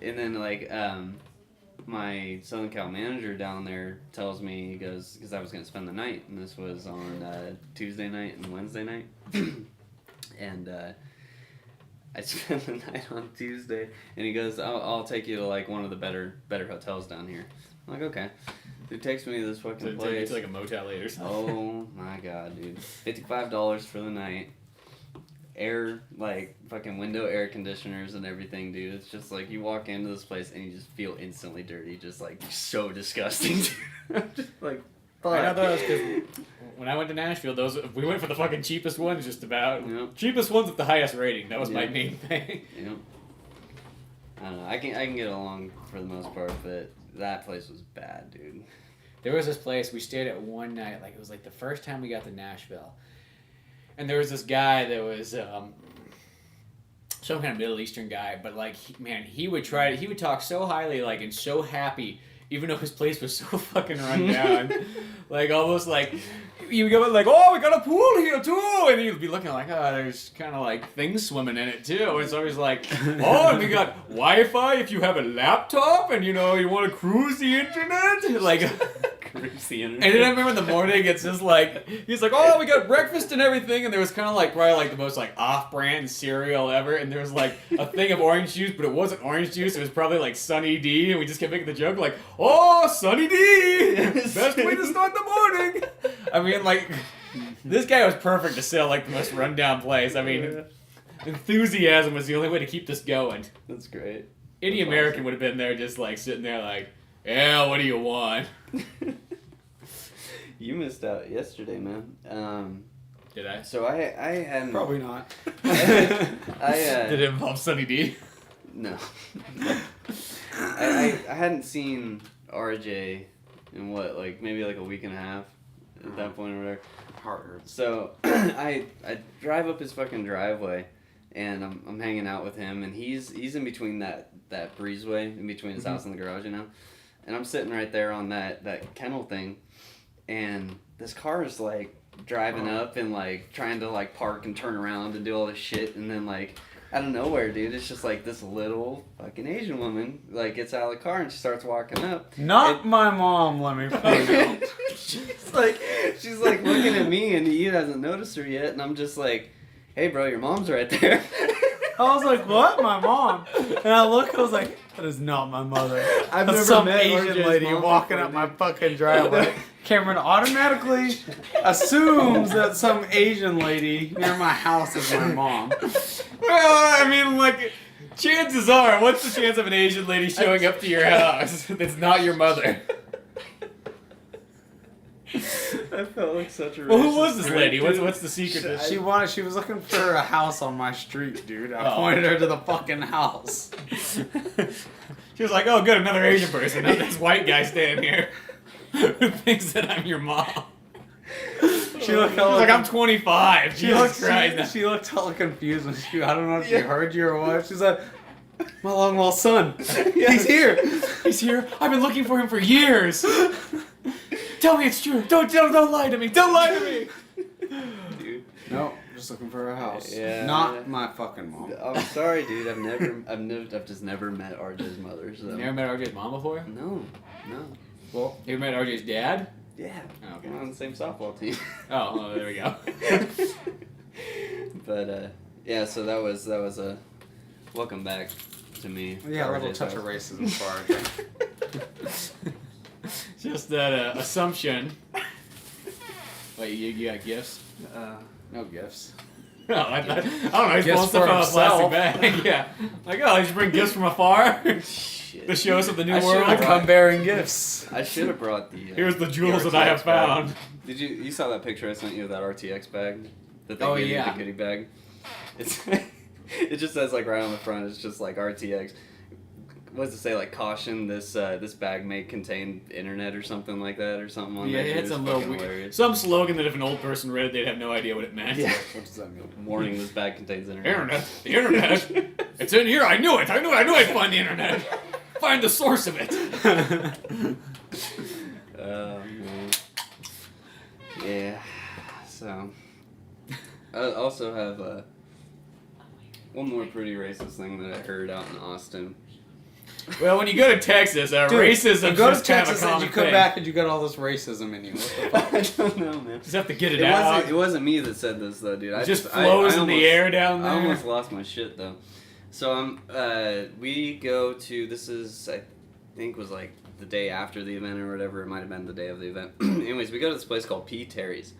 and then like my Southern Cal manager down there tells me, he goes, because I was gonna spend the night, and this was on Tuesday night and Wednesday night, and I spent the night on Tuesday, and he goes, I'll take you to like one of the better hotels down here. I'm like, okay. Dude takes me to this fucking So place. it's like a Motel 8 or something. Oh my god, dude. $55 for the night. Air, like, fucking window air conditioners and everything, dude. It's just like, you walk into this place and you just feel instantly dirty. Just, like, so disgusting, dude. I'm just like, fuck. I know those because when I went to Nashville, we went for the fucking cheapest ones, just about. Yep. Cheapest ones with the highest rating. That was my Yeah. main thing. Yep. I don't know. I can get along for the most part, but that place was bad, dude. There was this place we stayed at one night, like it was like the first time we got to Nashville, and there was this guy that was some kind of Middle Eastern guy, but like he would talk so highly, like, and so happy, even though his place was so fucking run down, like almost like you would go like, oh, we got a pool here too, and he'd be looking like, oh, there's kind of like things swimming in it too, and so he's like, oh, and we got Wi-Fi if you have a laptop, and you know you want to cruise the internet, like. Cruise the internet. And then I remember in the morning, it's just like, he's like, oh, we got breakfast and everything, and there was kind of like probably like the most like off-brand cereal ever, and there was like a thing of orange juice, but it wasn't orange juice, it was probably like Sunny D, and we just kept making the joke like, oh, Sunny D, best way to start the morning. I mean, like, this guy was perfect to sell like the most rundown place. I mean, enthusiasm was the only way to keep this going. That's great. Any American would have been there just like sitting there like, yeah, what do you want? You missed out yesterday, man. Did I? So I hadn't... Probably not. Did it involve Sunny D? No. I hadn't seen RJ in what, like maybe like a week and a half at that point or whatever. Harder. So I drive up his fucking driveway, and I'm hanging out with him, and he's in between that breezeway in between his house and the garage, you know. And I'm sitting right there on that kennel thing, and this car is like driving up and like trying to like park and turn around and do all this shit, and then like out of nowhere, dude, it's just like this little fucking Asian woman like gets out of the car and she starts walking up. Not my mom, let me point out. she's like looking at me, and he hasn't noticed her yet, and I'm just like, hey bro, your mom's right there. I was like, what? My mom? And I look, I was like, that is not my mother. I've That's never some met Asian RJ's lady mom walking before, up my dude. fucking driveway. Cameron automatically assumes that some Asian lady near my house is my mom. Well, I mean, like, chances are, what's the chance of an Asian lady showing up to your house that's not your mother? I felt like such a Well, who was racist this prick, lady? dude. What's the secret? She was looking for a house on my street, dude. I Oh. pointed her to the fucking house. She was like, oh, good, another Asian person. Not this white guy standing here who thinks that I'm your mom. She looked She's like, I'm 25. She Jesus Christ. looked, she looked hella confused when I don't know if she heard you or what. She's like, my long lost son. He's here. He's here. I've been looking for him for years. Tell me it's true. Don't lie to me. Don't lie to me. Dude. No, just looking for a house. Yeah. Not my fucking mom. I'm sorry, dude. I've just never met RJ's mother. So. You never met RJ's mom before? No. Well, you ever met RJ's dad? Yeah. Oh, okay. We're on the same softball team. Oh, there we go. But yeah, so that was a welcome back to me. Yeah, a little RJ's touch house. of racism for RJ. Just that assumption. Wait, you got gifts? No gifts. No, I don't know. He's Gifts pulling stuff for out of a plastic himself. bag. Yeah. Like, oh, you should bring gifts from afar. Shit. The shows of the new I world. should've I come bearing gifts. I should have brought the. Here's the jewels the that I have RTX bag. found. Did you saw that picture I sent you of that RTX bag? That they Oh, gave you, yeah. the goodie bag. It's it just says like right on the front. It's just like RTX. What does it say? Like caution. This bag may contain internet or something like that or something on Yeah, there. it had It's some little fucking weird, hilarious. some slogan that if an old person read it, they'd have no idea what it meant. Yeah. What does that mean? Warning: this bag contains internet. The internet. It's in here. I knew it. I knew I'd find the internet. Find the source of it. Man. Yeah. So, I also have one more pretty racist thing that I heard out in Austin. Well, when you go to Texas, Dude, racism you go to just kind of a Texas and common you come thing. back and you got all this racism in you. What the fuck? I don't know, man. Just have to get it, It out. wasn't me that said this though, dude. It just flows in the air down there. I almost lost my shit though. So we go to this is I think was like the day after the event or whatever. It might have been the day of the event. Anyways, we go to this place called P. Terry's,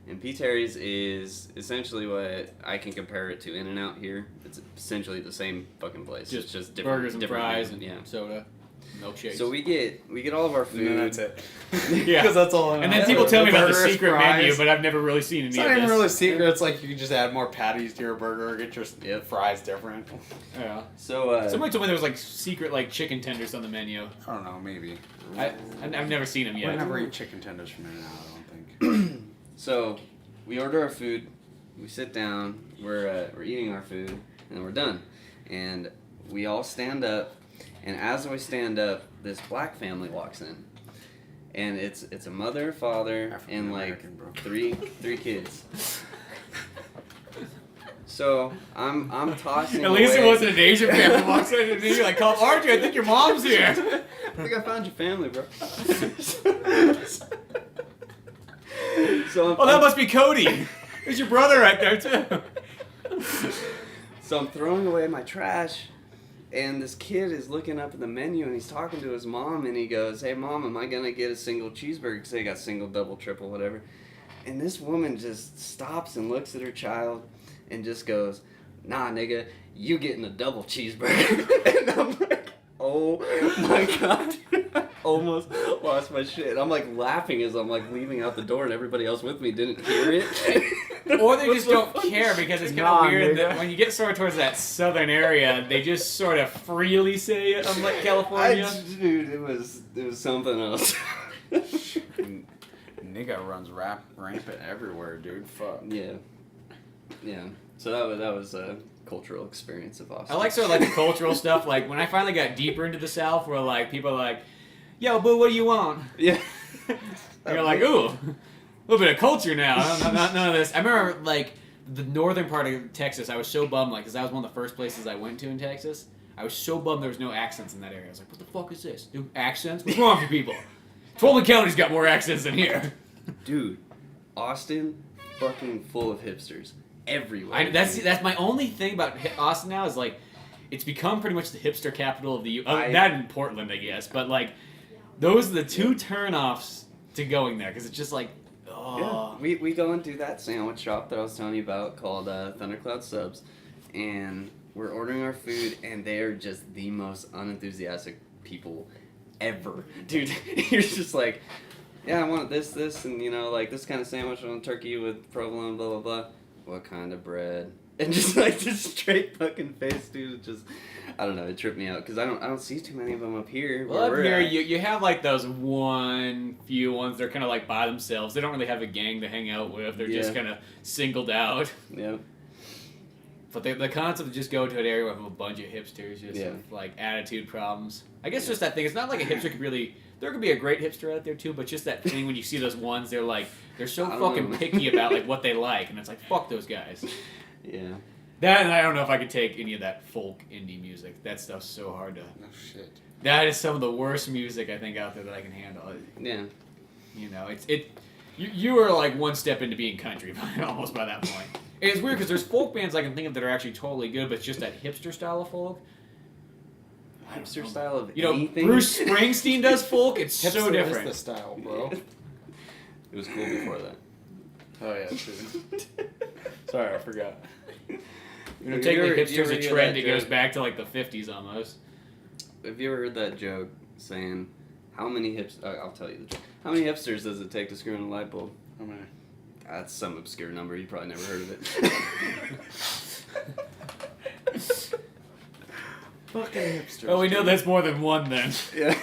and P. Terry's is essentially what I can compare it to In-N-Out here. It's essentially the same fucking place. It's just different burgers and different fries names, and soda, milkshakes. So we get all of our food. And then that's it. Yeah. Because that's all I know. And then people tell me about the Burgers, secret fries. menu, but I've never really seen any It's of not this. even really secret. It's like you can just add more patties to your burger, get your fries different. Yeah. So Somebody told me there was like secret like chicken tenders on the menu. I don't know, maybe. I've never seen them I yet. never eat chicken tenders from In-N-Out, I don't think. So, we order our food, we sit down, we're eating our food, and then we're done. And we all stand up, and as we stand up, this black family walks in. And it's a mother, father, and like African-American, bro. three kids. So I'm tossing. At least away. it wasn't an Asian family walks in and you're like, call Archie, I think your mom's here. I think I found your family, bro. So Oh, that must be Cody. There's your brother right there too. So I'm throwing away my trash, and this kid is looking up at the menu, and he's talking to his mom, and he goes, "Hey, Mom, am I gonna get a single cheeseburger?" Because they got single, double, triple, whatever. And this woman just stops and looks at her child, and just goes, "Nah, nigga, you getting a double cheeseburger." And I'm like, oh my god. I almost lost my shit. I'm like laughing as I'm like leaving out the door, and everybody else with me didn't hear it. Or they just don't care because it's kind Nah, of weird nigga. that when you get sort of towards that southern area, they just sort of freely say it, unlike California. Dude, it was something else. Nigga runs rampant everywhere, dude. Fuck. Yeah. So that was a cultural experience of Austin. I like sort of like the cultural stuff. Like when I finally got deeper into the South, where like people are like, "Yo, boo, what do you want?" Yeah. And you're like, "Ooh, a little bit of culture now." None of this. I remember like the northern part of Texas. I was so bummed, like, because that was one of the first places I went to in Texas. I was so bummed there was no accents in that area. I was like, "What the fuck is this? Dude, accents? What's wrong with you people?" Fulton County's got more accents than here. Dude, Austin, fucking full of hipsters everywhere. That's my only thing about Austin now is like, it's become pretty much the hipster capital of the U. I- That in Portland, I guess, but like, those are the two turnoffs to going there because it's just like, oh. Yeah, we go and do that sandwich shop that I was telling you about called Thundercloud Subs, and we're ordering our food, and they are just the most unenthusiastic people ever. Dude, you're just like, yeah, I want this, and you know, like this kind of sandwich on turkey with provolone, blah blah blah. What kind of bread? And just like this straight fucking face, dude. It just, I don't know, it tripped me out because I don't see too many of them up here. Well, where up we're here, at. you have like those few ones. They're kind of like by themselves. They don't really have a gang to hang out with. They're just Yeah. kind of singled out. Yeah. But the concept of just go to an area with a bunch of hipsters, just Yeah. with like attitude problems. I guess just that thing. It's not like a hipster could really. There could be a great hipster out there too, but just that thing when you see those ones, they're like they're so I don't fucking know. picky about like what they like, and it's like fuck those guys. Yeah. That and I don't know if I could take any of that folk indie music. That stuff's so hard to. No shit. That is some of the worst music I think out there that I can handle. Yeah. You know, you are like one step into being country almost by that point. And it's weird because there's folk bands I can think of that are actually totally good, but it's just that hipster style of folk. Hipster style of You know, anything. Bruce Springsteen does folk. It's so Hipster different. is the style, bro. It was cool before that. Oh yeah, true. Sorry, I forgot. You know, Have technically you ever hipster's a heard trend. that It goes joke? back to like the 50s almost. Have you ever heard that joke saying, how many I'll tell you the joke. How many hipsters does it take to screw in a light bulb? How many? That's some obscure number. You probably never heard of it. Fucking hipsters. Oh, we know that's more than one then. Yeah.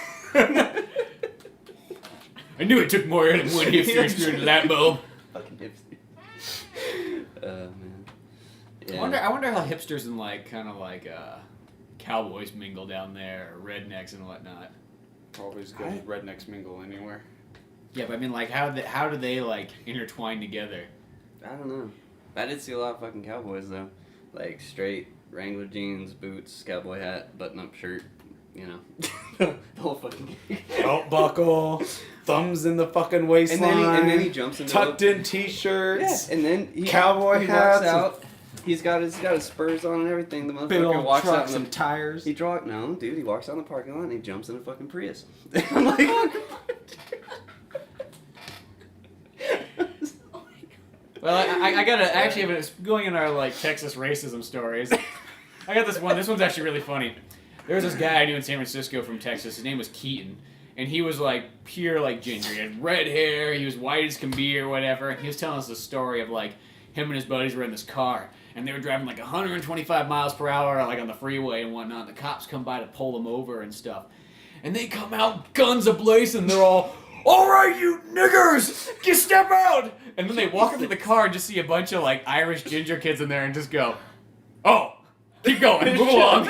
I knew it took more than one hipster to screw in a light bulb. Fucking hipster. Man. Yeah. I wonder how hipsters and like kind of like cowboys mingle down there, or rednecks and whatnot. Probably as good as rednecks mingle anywhere. Yeah, but I mean, like, how do they like intertwine together? I don't know. I did see a lot of fucking cowboys though, like straight Wrangler jeans, boots, cowboy hat, button-up shirt. You know, the whole fucking. Belt buckle, thumbs in the fucking waistline. And then he jumps into tucked in t-shirts. Yeah, and then he cowboy he hats. walks out. He's got his spurs on and everything. The Big motherfucker old walks out trucks in and tires. He walks out in the parking lot and he jumps in a fucking Prius. I'm like, Well, I gotta actually have it going in our like Texas racism stories. I got this one. This one's actually really funny. There was this guy I knew in San Francisco from Texas. His name was Keaton, and he was like pure like ginger. He had red hair. He was white as can be or whatever. And he was telling us the story of like him and his buddies were in this car, and they were driving like 125 miles per hour like on the freeway and whatnot. And the cops come by to pull them over and stuff, and they come out guns a-blazing. They're all right, you niggers, you step out. And then they walk up to the car and just see a bunch of like Irish ginger kids in there and just go, oh, keep going, move along.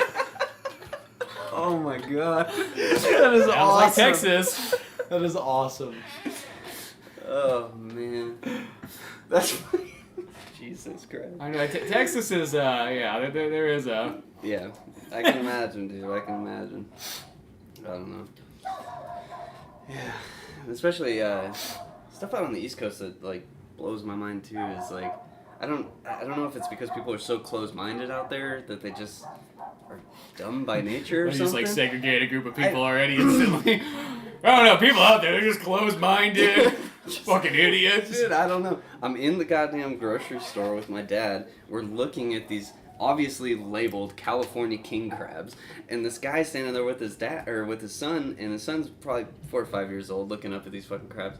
oh my god, That is Sounds awesome. like Texas. That is awesome. oh man, that's funny. Jesus Christ. I know Texas is yeah. There is a Yeah, I can imagine, dude. I can imagine. I don't know. Yeah, especially stuff out on the East Coast that like blows my mind too. Is like I don't know if it's because people are so close-minded out there that they just are dumb by nature or they something. just like segregate a group of people already instantly. I don't know. People out there, they're just closed-minded, fucking idiots. Dude, I don't know. I'm in the goddamn grocery store with my dad. We're looking at these obviously labeled California king crabs, and this guy's standing there with his dad or with his son, and his son's probably 4 or 5 years old, looking up at these fucking crabs.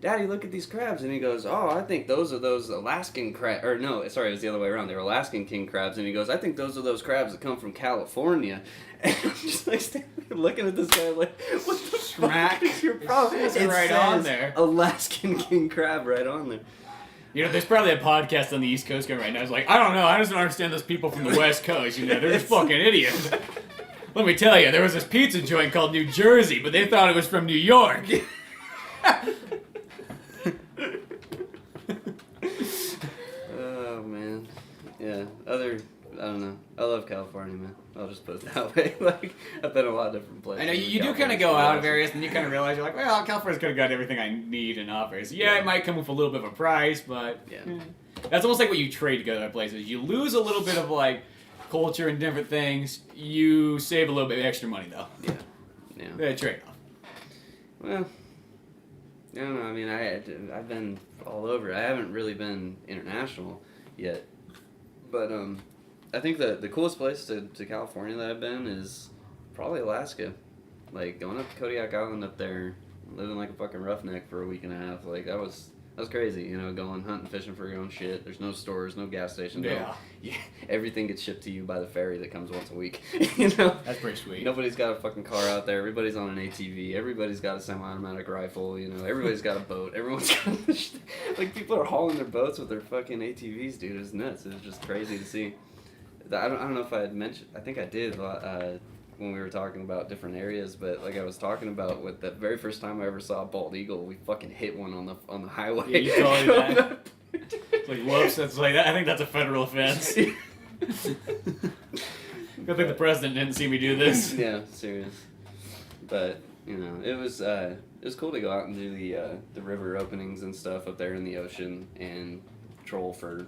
Daddy, look at these crabs, and he goes, "Oh, I think those are those Alaskan crabs." Or no, sorry, it was the other way around. They were Alaskan king crabs, and he goes, "I think those are those crabs that come from California." And I'm just like standing there looking at this guy, like, "What the fuck is your problem?" It says right on there. Alaskan king crab right on there. You know, there's probably a podcast on the East Coast going right now. It's like, I don't know. I just don't understand those people from the West Coast. You know, they're just fucking idiots. Let me tell you, there was this pizza joint called New Jersey, but they thought it was from New York. Oh man, yeah. I don't know. I love California, man. I'll just put it that way. Like I've been a lot of different places. I know you do kind of go out of areas, and you kind of realize you're like, well, California's kind of got everything I need and offers. Yeah, it might come with a little bit of a price, but Yeah. That's almost like what you trade to go to other places. You lose a little bit of like culture and different things. You save a little bit of extra money though. Yeah. Yeah, trade off. Well, I don't know. I mean, I've been all over. I haven't really been international yet, but I think the coolest place to California that I've been is probably Alaska. Like going up to Kodiak Island up there, living like a fucking roughneck for a week and a half. Like that was crazy. You know, going hunting, fishing for your own shit. There's no stores, no gas stations. Yeah. Everything gets shipped to you by the ferry that comes once a week. You know. That's pretty sweet. Nobody's got a fucking car out there. Everybody's on an ATV. Everybody's got a semi-automatic rifle. You know, everybody's got a boat. Everyone's got like people are hauling their boats with their fucking ATVs, dude. It's nuts. It's just crazy to see. I don't know if I had mentioned. I think I did when we were talking about different areas, but like I was talking about with the very first time I ever saw a bald eagle, we fucking hit one on the highway. Yeah, you told me that. It's like, whoops, that's like that. I think that's a federal offense. Good thing the president didn't see me do this. Yeah, serious. But you know, it was cool to go out and do the river openings and stuff up there in the ocean and troll for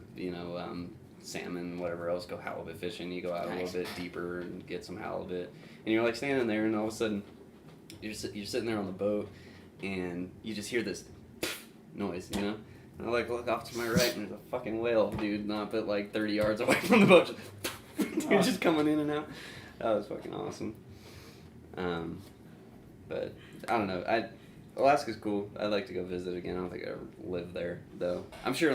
salmon, whatever else. Go halibut fishing. You go out a little bit deeper and get some halibut, and you're like standing there, and all of a sudden, you're sitting there on the boat, and you just hear this noise, you know. And I look off to my right, and there's a fucking whale, dude, not but 30 yards away from the boat. Dude, just coming in and out. That was fucking awesome. But I don't know. Alaska's cool. I'd like to go visit again. I don't think I ever lived there though. I'm sure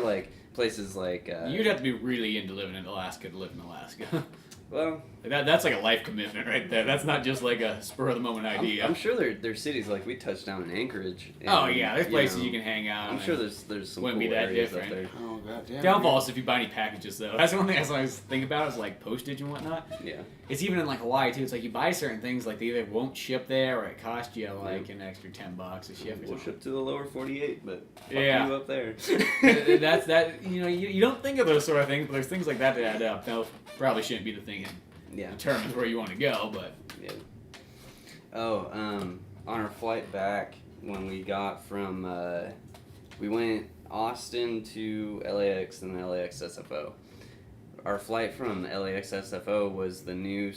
places like. You'd have to be really into living in Alaska to live in Alaska. Well, that's like a life commitment right there. That's not just like a spur of the moment idea. I'm sure there's cities like we touched down in Anchorage. And, oh yeah, there's places you can hang out. I'm sure there's some wouldn't cool be that areas different. up there. Oh god damn. Downfall is if you buy any packages though. That's the one thing I always think about is like postage and whatnot. Yeah. It's even in like Hawaii too. It's like you buy certain things like they either won't ship there or it costs you like an extra $10 to ship. We'll ship to the lower 48, but fuck Yeah. you up there. That's that. You don't think of those sort of things, but there's things like that add up. Now probably shouldn't be the thing that Yeah. determines where you want to go, but Yeah. Oh, on our flight back when we got from we went Austin to LAX and LAX SFO. Our flight from LAX SFO was the new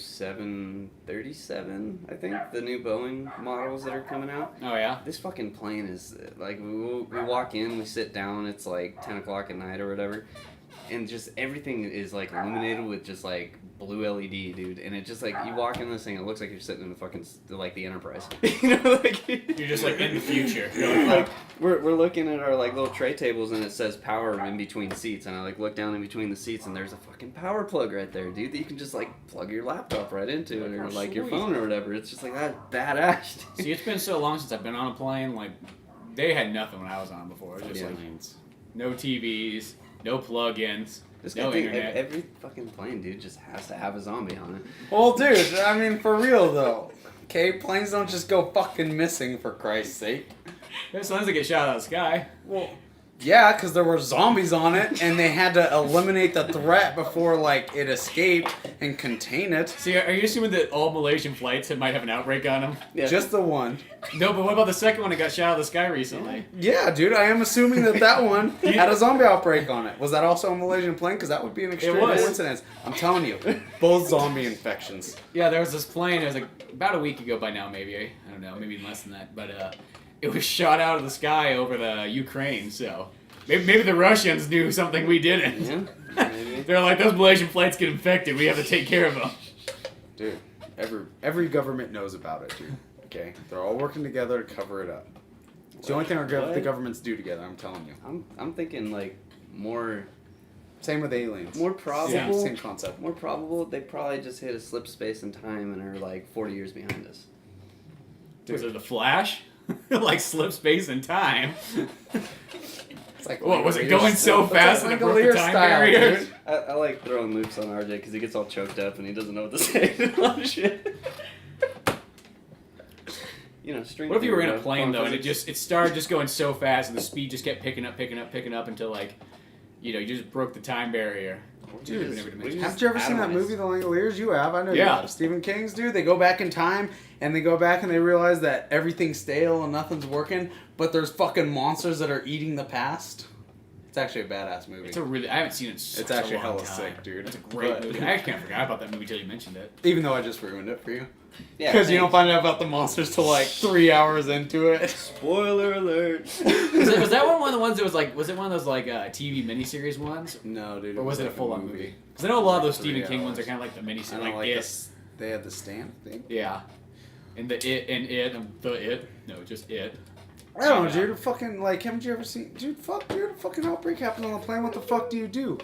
737, I think, the new Boeing models that are coming out. oh yeah. This fucking plane is like we walk in, we sit down, it's like 10 o'clock at night or whatever, and just everything is like illuminated with just like blue LED, dude, and it just like you walk in this thing, it looks like you're sitting in the fucking like the Enterprise, you know, like You're just like in the future. like we're looking at our like little tray tables and it says power in between seats, and I like look down in between the seats and there's a fucking power plug right there, dude, that you can just like plug your laptop right into it, or like your phone or whatever. It's just like that's badass. Dude. See, it's been so long since I've been on a plane. Like they had nothing when I was on before. It was just Yeah. like no TVs, no plug-ins. This No guy think internet. every fucking plane, dude, just has to have a zombie on it. Well, dude, I mean, for real though. Okay, planes don't just go fucking missing, for Christ's sake. There's ones that get shot out of the sky. Well, yeah, because there were zombies on it, and they had to eliminate the threat before, like, it escaped and contain it. See, are you assuming that all Malaysian flights might have an outbreak on them? Yeah. Just the one. No, but what about the second one that got shot out of the sky recently? Yeah, dude, I am assuming that one had a zombie outbreak on it. Was that also a Malaysian plane? Because that would be an extreme was. coincidence. I'm telling you, both zombie infections. Yeah, there was this plane. It was like about a week ago by now, maybe. I don't know, maybe less than that. But it was shot out of the sky over the Ukraine. So maybe the Russians knew something we didn't. Yeah, maybe. They're like, those Malaysian flights get infected. We have to take care of them. Dude, every government knows about it, dude. Okay? They're all working together to cover it up. It's the only thing the governments do together, I'm telling you. I'm thinking like more Same with aliens. more probable. Same concept. More probable, they probably just hit a slip space in time and are like 40 years behind us. Was it the Flash? Like slip space and time. It's like What, was it Langolier going so style. fast It's that it like broke the Langolier time style, barrier? dude. I like throwing loops on RJ because he gets all choked up and he doesn't know what to say. Oh, shit. You know, string. What if you were in a theory, plane though, and physics. it started just going so fast, and the speed just kept picking up until like, you just broke the time barrier. Dude, Never we dimension. just- Haven't you ever seen that atomize. movie, The Langoliers? You have, I know you Yeah. have. Stephen King's, dude. They go back in time, and they go back and they realize that everything's stale and nothing's working, but there's fucking monsters that are eating the past. It's actually a badass movie. I haven't seen it in such It's actually a long hella time. sick, dude. It's a great But- movie. I actually kind of forgot about that movie till you mentioned it. Even though I just ruined it for you. Yeah, Because you don't thanks. find out about the monsters till like 3 hours into it. Spoiler alert. Was that one of the ones that was like? Was it one of those like TV miniseries ones, No, dude. or was it a like full-on movie? Because I know a lot of those Stephen 3 King ones are hours. kind of like the I miniseries, don't like like It. this. They had the stand thing. Yeah, and the It. No, just It. I don't know, dude. Fucking, like, haven't you ever seen... Dude, a fucking outbreak happens on the plane. What the fuck do you do?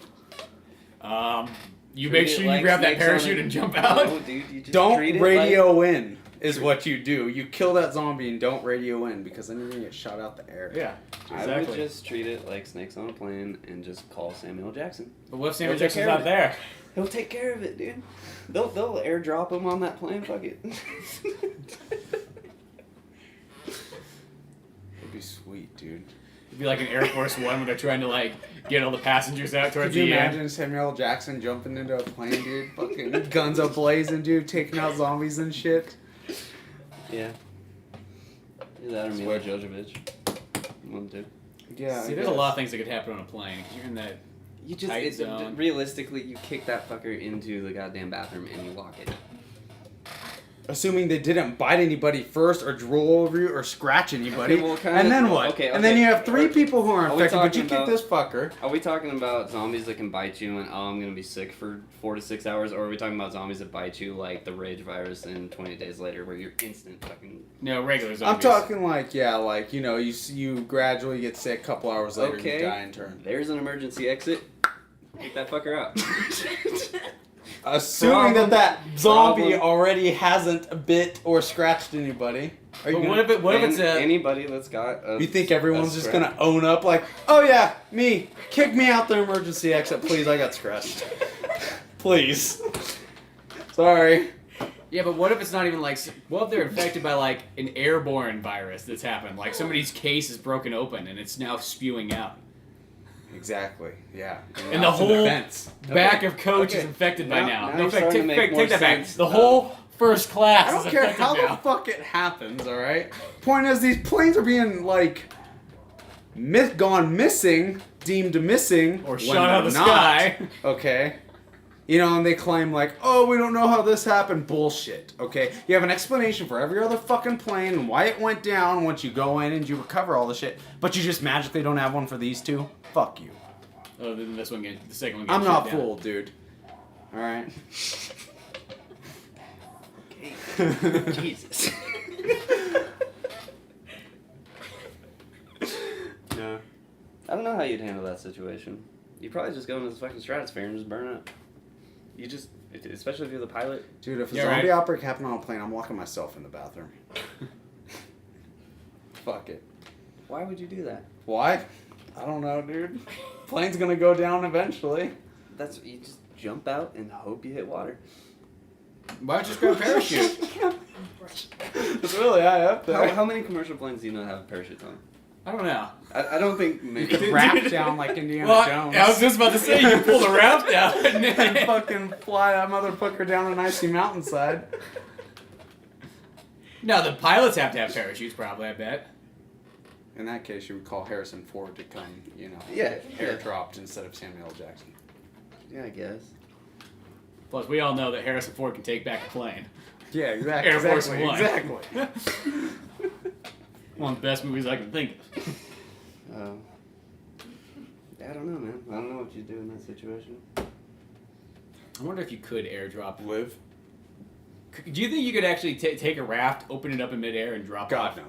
You Treat make it sure like you grab that snakes on parachute a- and jump out. No, dude, you just Don't treat it radio in, is what you do. You kill that zombie and don't radio in, because then you're going to get shot out the air. Yeah, I exactly. would just treat it like snakes on a plane and just call Samuel Jackson. But what if Samuel He'll take Jackson's care not of it. there? He'll take care of it, dude. They'll airdrop him on that plane. Fuck it. It'd be sweet, dude. It'd be like an Air Force One when they're trying to like get all the passengers out towards Could you the imagine end. Samuel Jackson jumping into a plane, dude? Fucking guns a-blazing, dude, taking out zombies and shit. Yeah. Either that or Mila Jovovich. One, two. Yeah. See, there's a lot of things that could happen on a plane. 'Cause you're in that. You just Tight zone. realistically, you kick that fucker into the goddamn bathroom and you lock it. Assuming they didn't bite anybody first or drool over you or scratch anybody. Okay, well, and then what? Okay, and then you have 3 people who are we infected, but you talking kick about- this fucker. Are we talking about zombies that can bite you and I'm gonna be sick for 4 to 6 hours, or are we talking about zombies that bite you like the Rage virus and 20 days later where you're instant fucking... No, regular I'm zombies. talking like, you know, you gradually get sick, a couple hours later Okay. you die in turn. There's an emergency exit. Take that fucker out. Assuming that zombie Problem. already hasn't bit or scratched anybody. Are you But gonna, what if it's a... anybody that's got a, you think everyone's a just scratch? gonna own up like, oh yeah, me, kick me out the emergency exit, please, I got scratched. Please. Sorry. Yeah, but what if it's not even like... What if they're infected by like an airborne virus that's happened? Like somebody's case is broken open and it's now spewing out. Exactly, yeah. And the That's an whole offense. back of coach is Okay. infected by now. Now No, you're starting to make more take that back. sense. The whole first class I don't is care infected how now. the fuck it happens, alright? Point is, these planes are being, like, gone missing, deemed missing. Or when shot out of the they're not, sky. Okay? You know, and they claim, like, oh, we don't know how this happened. Bullshit, okay? You have an explanation for every other fucking plane and why it went down once you go in and you recover all the shit, but you just magically don't have one for these two? Fuck you. Oh, then this one the second one gets I'm not shut down. fooled, dude. Alright? Jesus. No. I don't know how you'd handle that situation. You'd probably just go into the fucking stratosphere and just burn up. You just, especially if you're the pilot. Dude, if a Yeah, zombie right. outbreak happened on a plane, I'm locking myself in the bathroom. Fuck it. Why would you do that? Why? I don't know, dude. Plane's gonna go down eventually. You just jump out and hope you hit water. Why don't you just grab a parachute? It's really high up there. How many commercial planes do you know have parachutes on? I don't know. I don't think many. You could wrap down like Indiana Well, Jones. I was just about to say, you pull the raft down. and fucking fly that motherfucker down an icy mountainside. No, the pilots have to have parachutes, probably, I bet. In that case, you would call Harrison Ford to come, you know, Yeah, airdropped instead of Samuel L. Jackson. Yeah, I guess. Plus, we all know that Harrison Ford can take back a plane. Yeah, exactly. Air Force exactly, One. exactly. One of the best movies I can think of. I don't know, man. I don't know what you'd do in that situation. I wonder if you could airdrop. Live? Do you think you could actually take a raft, open it up in midair, and drop God, off? no.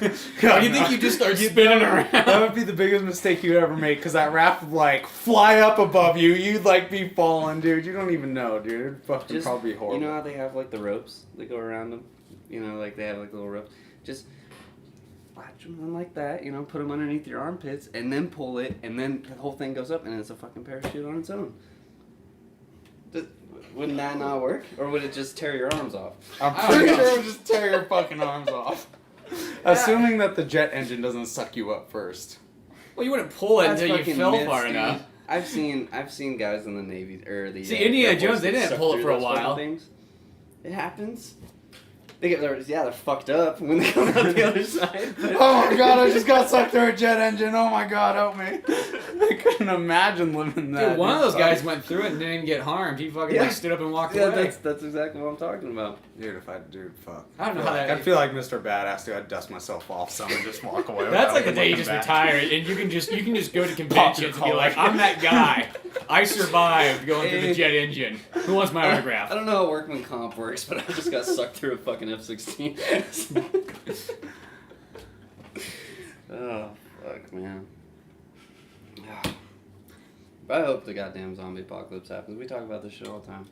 Or do you think you just start spinning around? That would be the biggest mistake you'd ever make, because that raft would, like, fly up above you. You'd, like, be falling, dude. You don't even know, dude. It'd fucking probably be horrible. You know how they have, like, the ropes that go around them? You know, like, they have, like, little ropes. Just latch them on like that, you know, put them underneath your armpits, and then pull it, and then the whole thing goes up, and it's a fucking parachute on its own. Wouldn't that not work? Or would it just tear your arms off? I'm pretty sure it would just tear your fucking arms off. Assuming that the jet engine doesn't suck you up first. Well, you wouldn't pull it That's until you fucking fell myths, far dude. enough. I've seen guys in the Navy or the See, Air Indiana Force Jones, they that didn't suck pull it through for a those fucking while. Things. It happens. They're fucked up when they come out the other side. But Oh my god, I just got sucked through a jet engine. Oh my god, help me. I couldn't imagine living that. Dude, one of those guys went through it and didn't even get harmed. He fucking like, stood up and walked yeah, away. that's exactly what I'm talking about. Dude, fuck. I don't know how that. I feel like Mr. Badass, dude. I'd dust myself off some and just walk away. That's without like the day you looking just back. retire and you can just go to conventions and be like, collar. I'm that guy. I survived going through the jet engine. Who wants my autograph? I don't know how workman comp works, but I just got sucked through a fucking F-16. Oh, fuck, man. I hope the goddamn zombie apocalypse happens. We talk about this shit all the time.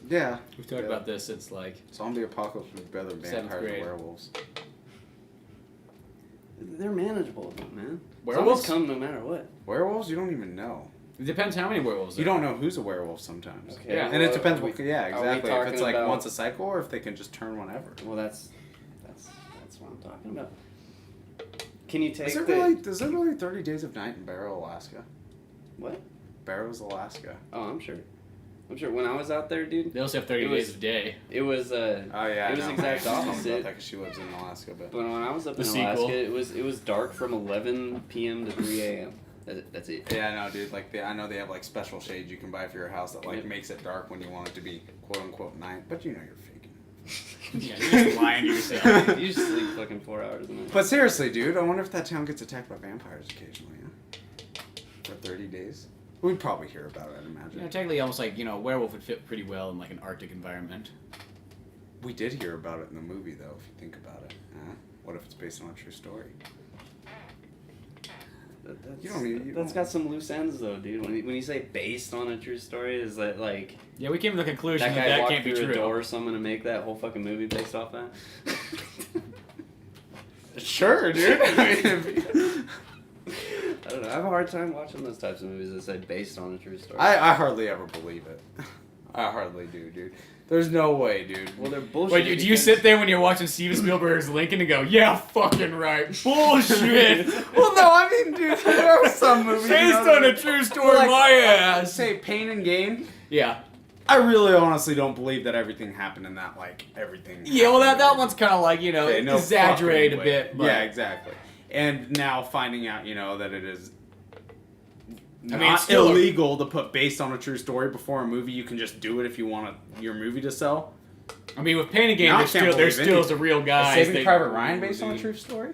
Yeah. We've talked about this since like Zombie apocalypse would be better than Seventh vampires and grade. werewolves. They're manageable, though, man. Werewolves? Zombies come no matter what. Werewolves? You don't even know. it depends how many werewolves. You there don't are. know who's a werewolf sometimes. Okay, Yeah. And it well, depends are we- what. Yeah, are we exactly. If talking it's like about- once a cycle, or if they can just turn whenever. Well, that's what I'm talking about. Can you take Is there really 30 Days of Night in Barrow, Alaska? What? Barrow's, Alaska. Oh, I'm sure. When I was out there, dude, They also have 30 It was- days of day. it was Oh yeah. It was I know. exact She's told me about opposite. that 'cause she lives in Alaska, but. But when I was up The in sequel. Alaska, it was dark from 11 p.m. to 3 a.m. That's it. Yeah, I know, dude. Like, I know they have like special shades you can buy for your house that like makes it dark when you want it to be quote unquote night. But you know you're faking. Yeah, you're just lying to yourself. You just sleep fucking 4 hours a night. But seriously, dude, I wonder if that town gets attacked by vampires occasionally, yeah? For 30 days? We'd probably hear about it, I'd imagine. You know, technically, almost like, you know, werewolf would fit pretty well in like an Arctic environment. We did hear about it in the movie, though, if you think about it. What if it's based on a true story? That's got some loose ends, though, dude. When you say based on a true story, is that like... Yeah, we came to the conclusion that guy that walked can't be through true. a door, so I'm gonna make that whole fucking movie based off that? Sure, dude. I don't know. I have a hard time watching those types of movies that say based on a true story. I hardly ever believe it. I hardly do, dude. There's no way, dude. Well, they're bullshit. Wait, do you sit there when you're watching Steven Spielberg's Lincoln and go, yeah, fucking right, bullshit, Well, no, I mean, dude, there are some movies. based on a true story, like, my ass. Say Pain and Gain. Yeah. I really honestly don't believe that everything happened in that, like, everything. Yeah, well, happened that in one's kind of like, you know, Okay, no exaggerate a fucking way. bit. But Yeah, exactly. And now finding out, you know, that it is I mean, not it's still illegal to put based on a true story before a movie. You can just do it if you want your movie to sell. I mean, with Pain and Gain, Now I there's can't still believe is a real guy. Is Saving Private Ryan based on a dude. true story?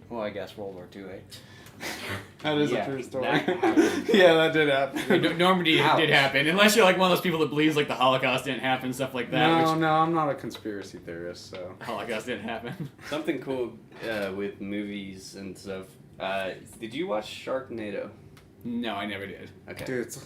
Well, I guess World War II, eh? That is Yeah, a true story. that happened. Yeah, that did happen. Normandy Ouch. did happen, unless you're like one of those people that believes like the Holocaust didn't happen and stuff like that. No, which no, I'm not a conspiracy theorist, so. Holocaust didn't happen. Something cool with movies and stuff. Did you watch Sharknado? No, I never did. Okay. Dude, it's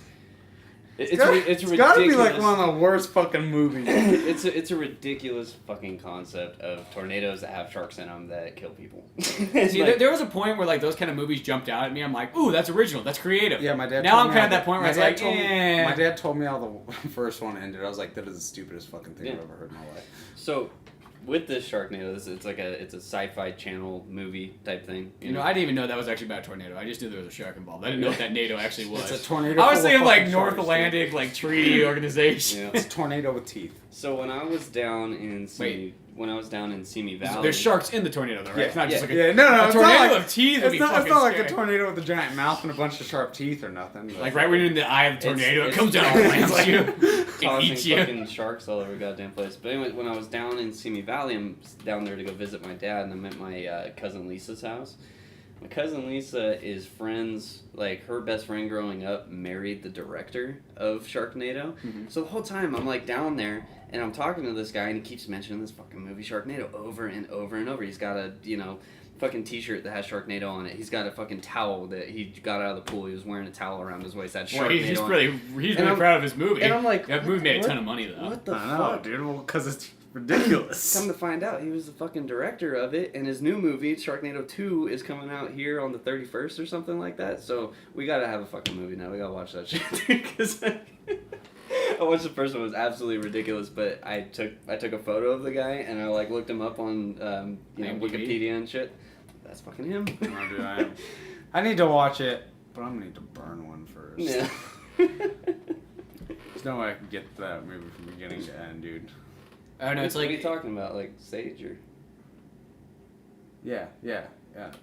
It's gotta be ridiculous. like one of the worst fucking movies. It's a ridiculous fucking concept of tornadoes that have sharks in them that kill people. It's See, like- there was a point where like those kind of movies jumped out at me. I'm like, ooh, that's original, that's creative. Yeah, my dad. Now told I'm me kind how of at that point where my it's dad like, told me- eh. My dad told me how the first one ended. I was like, that is the stupidest fucking thing I've Yeah. ever heard in my life. So, with this Sharknado, it's a sci-fi channel movie type thing. You know, I didn't even know that was actually about a tornado. I just knew there was a shark involved. I didn't know what that NATO actually was. It's a tornado. I was full of thinking like fucking North sharks, Atlantic, like treaty organization. Yeah. dude. It's a tornado with teeth. So when I was down in Simi Valley, There's sharks in the tornado, though, right? Yeah, It's not just like Yeah, no, a it's tornado not like, of teeth. Would be it's not fucking like a scary. tornado with a giant mouth and a bunch of sharp teeth or nothing. but- Like right when you're in the eye of the tornado, it It's- comes down and lands like- you. It causing eats you. fucking sharks all over the goddamn place. But anyway, when I was down in Simi Valley, I'm down there to go visit my dad, and I'm at my cousin Lisa's house. My cousin Lisa is friends, like her best friend growing up married the director of Sharknado. Mm-hmm. So the whole time I'm like down there and I'm talking to this guy and he keeps mentioning this fucking movie Sharknado over and over and over. He's got a, fucking t-shirt that has Sharknado on it. He's got a fucking towel that he got out of the pool. He was wearing a towel around his waist. That Well, Sharknado he's on really, And I'm- proud of his movie. and I'm like, that movie made a what- ton of money though. What the I know, fuck? dude. Well, because it's ridiculous. Come to find out, he was the fucking director of it, and his new movie, Sharknado 2, is coming out here on the 31st or something like that. So we gotta have a fucking movie now. We gotta watch that shit because I watched the first one. It was absolutely ridiculous, but I took a photo of the guy and I like looked him up on IMDb? Wikipedia and shit. That's fucking him. No, dude, I need to watch it, but I'm gonna need to burn one first. Yeah. There's no way I can get that movie from beginning to end, dude. Oh no, it's What are you like talking about? Like Sage or? Yeah,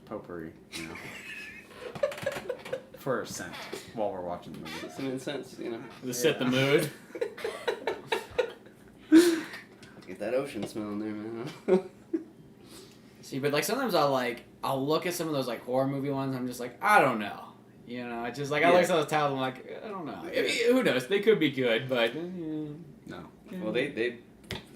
potpourri, you know. For a scent while we're watching the movie. Some incense, to set the mood. Get that ocean smell in there, man. See, but like sometimes I'll look at some of those like horror movie ones. And I'm just like, I don't know. It's just like I look at some of those titles. I'm like, I don't know. Who knows? They could be good, but No. Well, they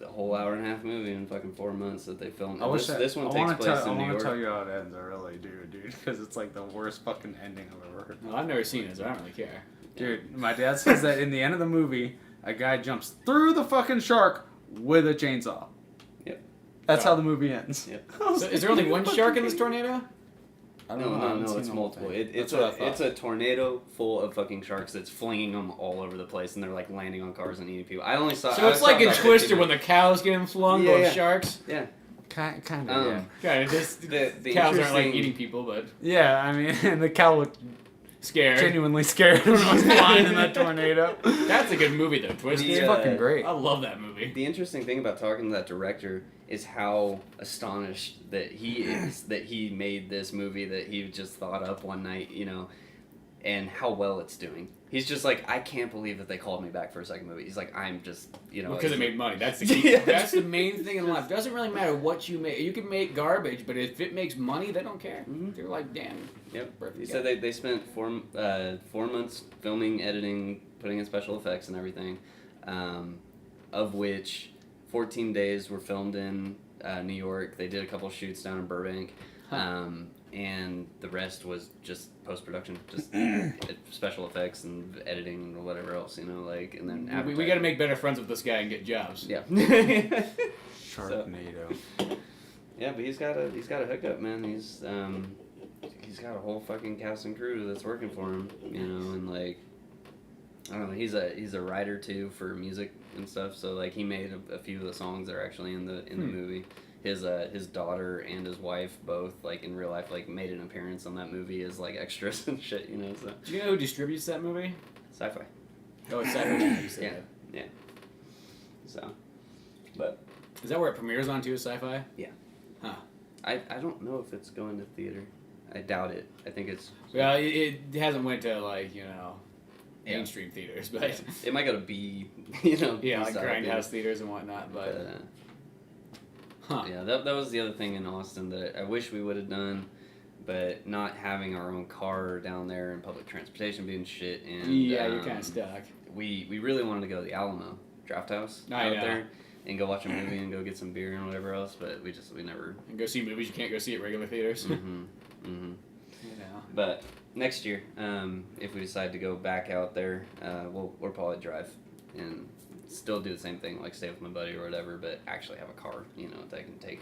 the whole hour and a half movie in fucking 4 months that they filmed. I wish This one I takes wanna place tell, in New I want York. to tell you how it ends. I really do, dude, because it's like the worst fucking ending I've ever heard. Well, I've never seen it, so I don't really care. Dude, my dad says that in the end of the movie, a guy jumps through the fucking shark with a chainsaw. Yep. That's how the movie ends. Yep. So is there only one shark in this tornado? I don't No, know, I haven't no, seen it's the whole multiple. thing. It's That's what I thought. it's a tornado full of fucking sharks that's flinging them all over the place, and they're like landing on cars and eating people. I only saw. So it's like in Twister when the cows get flung Yeah, by yeah. sharks. Yeah. Kind of, yeah. Kind of just The cows aren't like interesting- eating people, but Yeah, I mean, and the cow looked scared. genuinely scared when I was flying in that tornado. That's a good movie though, Twister. It's Fucking great. I love that movie. The interesting thing about talking to that director is how astonished that he is that he made this movie that he just thought up one night, and how well it's doing. He's just like, I can't believe that they called me back for a second movie. He's like, I'm just, because it made money. That's the key. Yeah. That's the main thing in life. It doesn't really matter what you make. You can make garbage, but if it makes money, they don't care. Mhm. They're like, damn. Yep. Perfect He guy. said they spent 4 months filming, editing, putting in special effects and everything, of which 14 days were filmed in New York. They did a couple shoots down in Burbank. And the rest was just post-production, just special effects and editing and whatever else, and then We got to make better friends with this guy and get jobs. Yeah. Sharknado. Yeah, but he's got a hookup, man. He's got a whole fucking cast and crew that's working for him, and I don't know. He's a writer too for music and stuff. So he made a few of the songs that are actually in the movie. His daughter and his wife both in real life made an appearance on that movie as extras and shit, So Do you know who distributes that movie? Sci-Fi. Oh, it's Sci-Fi. You said Yeah. that. Yeah. So, but Is that where it premieres on too? Sci-Fi. Yeah. Huh. I don't know if it's going to theater. I doubt it. I think it's. Well, it hasn't went to mainstream theaters, but It might go to B. yeah, B-side grindhouse theaters and whatnot. But yeah, that was the other thing in Austin that I wish we would have done, but not having our own car down there and public transportation being shit. And yeah, you're kind of stuck. We really wanted to go to the Alamo Draft House I out know. there and go watch a movie and go get some beer and whatever else, but we never. And go see movies you can't go see at regular theaters. But next year, if we decide to go back out there, we'll probably drive and still do the same thing, stay with my buddy or whatever, but actually have a car, that I can take.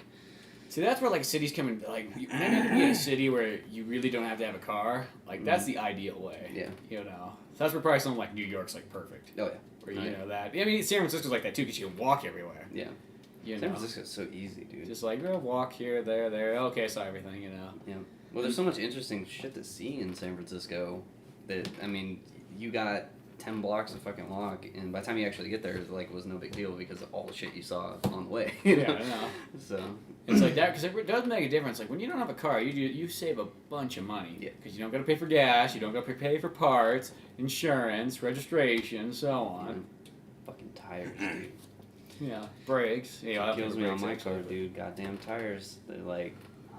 See, that's where cities come in. When I need to be in a city where you really don't have to have a car, that's the ideal way. Yeah. So that's where probably something like New York's perfect. Oh yeah. Where you know that. I mean, San Francisco's like that too because you can walk everywhere. Yeah. San Francisco's so easy, dude. Just walk here, there. Okay, saw everything. Yeah. Well, there's so much interesting shit to see in San Francisco that you got 10 blocks of fucking walk, and by the time you actually get there, it was no big deal because of all the shit you saw on the way. Yeah, I know. So it's like that because it does make a difference. When you don't have a car, you save a bunch of money. Yeah. Because you don't got to pay for gas, you don't got to pay for parts, insurance, registration, so on. fucking tires, dude. Yeah, brakes. Yeah, It kills me on my car, dude. Goddamn tires. They're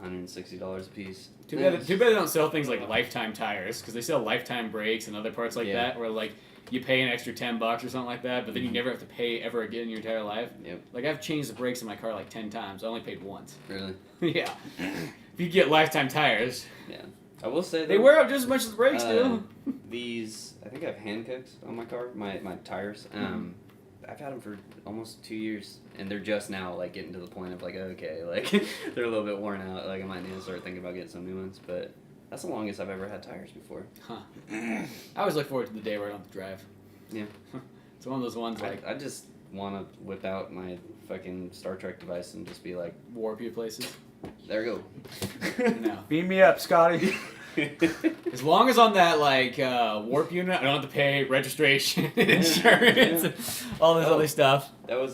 $160 a piece. Too bad they don't sell things like lifetime tires because they sell lifetime brakes and other parts like that where you pay an extra $10 or something like that, but then you never have to pay ever again in your entire life. Yep. I've changed the brakes in my car 10 times. I only paid once. Really? Yeah. If you get lifetime tires, Yeah. I will say they wear out just as much as the brakes do. These, I think I have hand cooked on my car, my tires. I've had them for almost 2 years, and they're just now getting to the point of okay, they're a little bit worn out. I might need to start thinking about getting some new ones, but that's the longest I've ever had tires before. Huh. I always look forward to the day where I don't have to drive. Yeah. It's one of those ones I just want to whip out my fucking Star Trek device and just be warp you places. there we go. No. Beam me up, Scotty. As long as on that warp unit, I don't have to pay registration, insurance, and all this other stuff. That was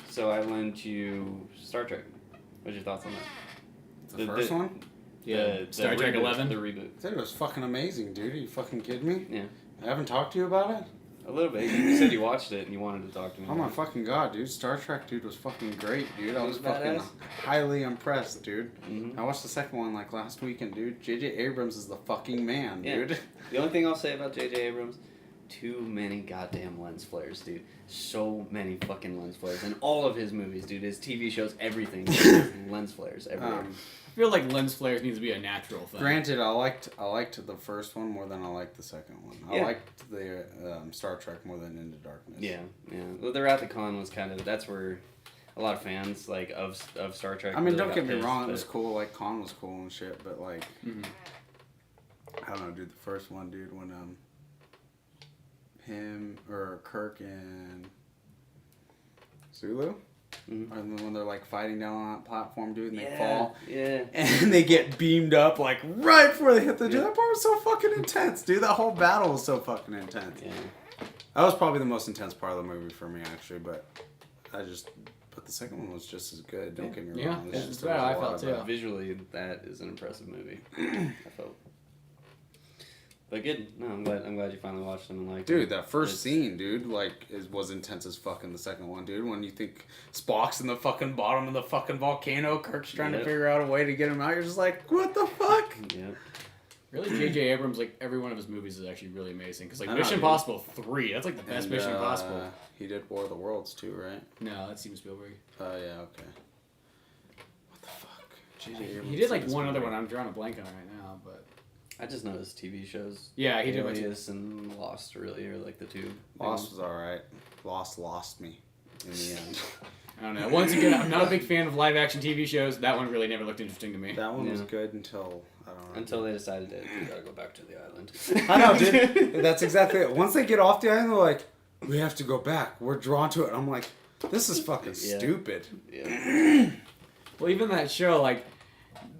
so I lent you Star Trek. What's your thoughts on that? The first one? Yeah, Star Trek reboot, 11. The reboot. I said it was fucking amazing, dude. Are you fucking kidding me? Yeah. I haven't talked to you about it? A little bit. You said you watched it and you wanted to talk to me. Oh my fucking god, dude. Star Trek, dude, was fucking great, dude. I was It was fucking badass. highly impressed, dude. Mhm. I watched the second one last weekend, dude. J.J. Abrams is the fucking man, Yeah. dude. The only thing I'll say about J.J. Abrams, too many goddamn lens flares, dude. So many fucking lens flares. In all of his movies, dude. His TV shows, everything. Lens flares everywhere. I feel like lens flares needs to be a natural thing. Granted, I liked the first one more than I liked the second one. I Yeah. liked the Star Trek more than Into Darkness. Yeah. Well, the Wrath of Khan was that's where a lot of fans of Star Trek. I mean, really don't got get me pissed, wrong, it but- was cool. Khan was cool and shit, but Mhm. I don't know, dude. The first one, dude, when him or Kirk and Zulu, Mhm. and then when they're fighting down on that platform, dude, and they Yeah, fall, yeah. and they get beamed up right before they hit the dude. That part was so fucking intense, dude. That whole battle was so fucking intense. Yeah. That was probably the most intense part of the movie for me, actually. But the second one was just as good. Don't get me Yeah, wrong. It was it's just- better. there was I a lot felt of too. Visually, that is an impressive movie. I felt. But good. No, I'm glad you finally watched them and liked Dude, them. that first scene, dude, like, was intense as fuck in the second one, dude. When you think Spock's in the fucking bottom of the fucking volcano, Kirk's trying to figure out a way to get him out, you're just like, what the fuck? Yeah. Really, J.J. Abrams, like, every one of his movies is actually really amazing. Because, like, I know, Mission dude. Impossible 3, that's, like, the best Mission Impossible. He did War of the Worlds, too, right? No, that's Steven Spielberg. Oh, yeah, okay. What the fuck? J.J. Abrams He did, like, did this one other movie. one I'm drawing a blank on right now, but... I just know his TV shows. Yeah, he did like Alias and Lost, really, or like the two. Lost was alright. Lost me in the end. I don't know. Once again, I'm not a big fan of live-action TV shows. That one really never looked interesting to me. That one was Yeah. good until, I don't know. Until they decided that we gotta go back to the island. I know, dude. That's exactly it. Once they get off the island, they're like, we have to go back. We're drawn to it. I'm like, this is fucking Yeah. stupid. Yeah. Well, even that show, like,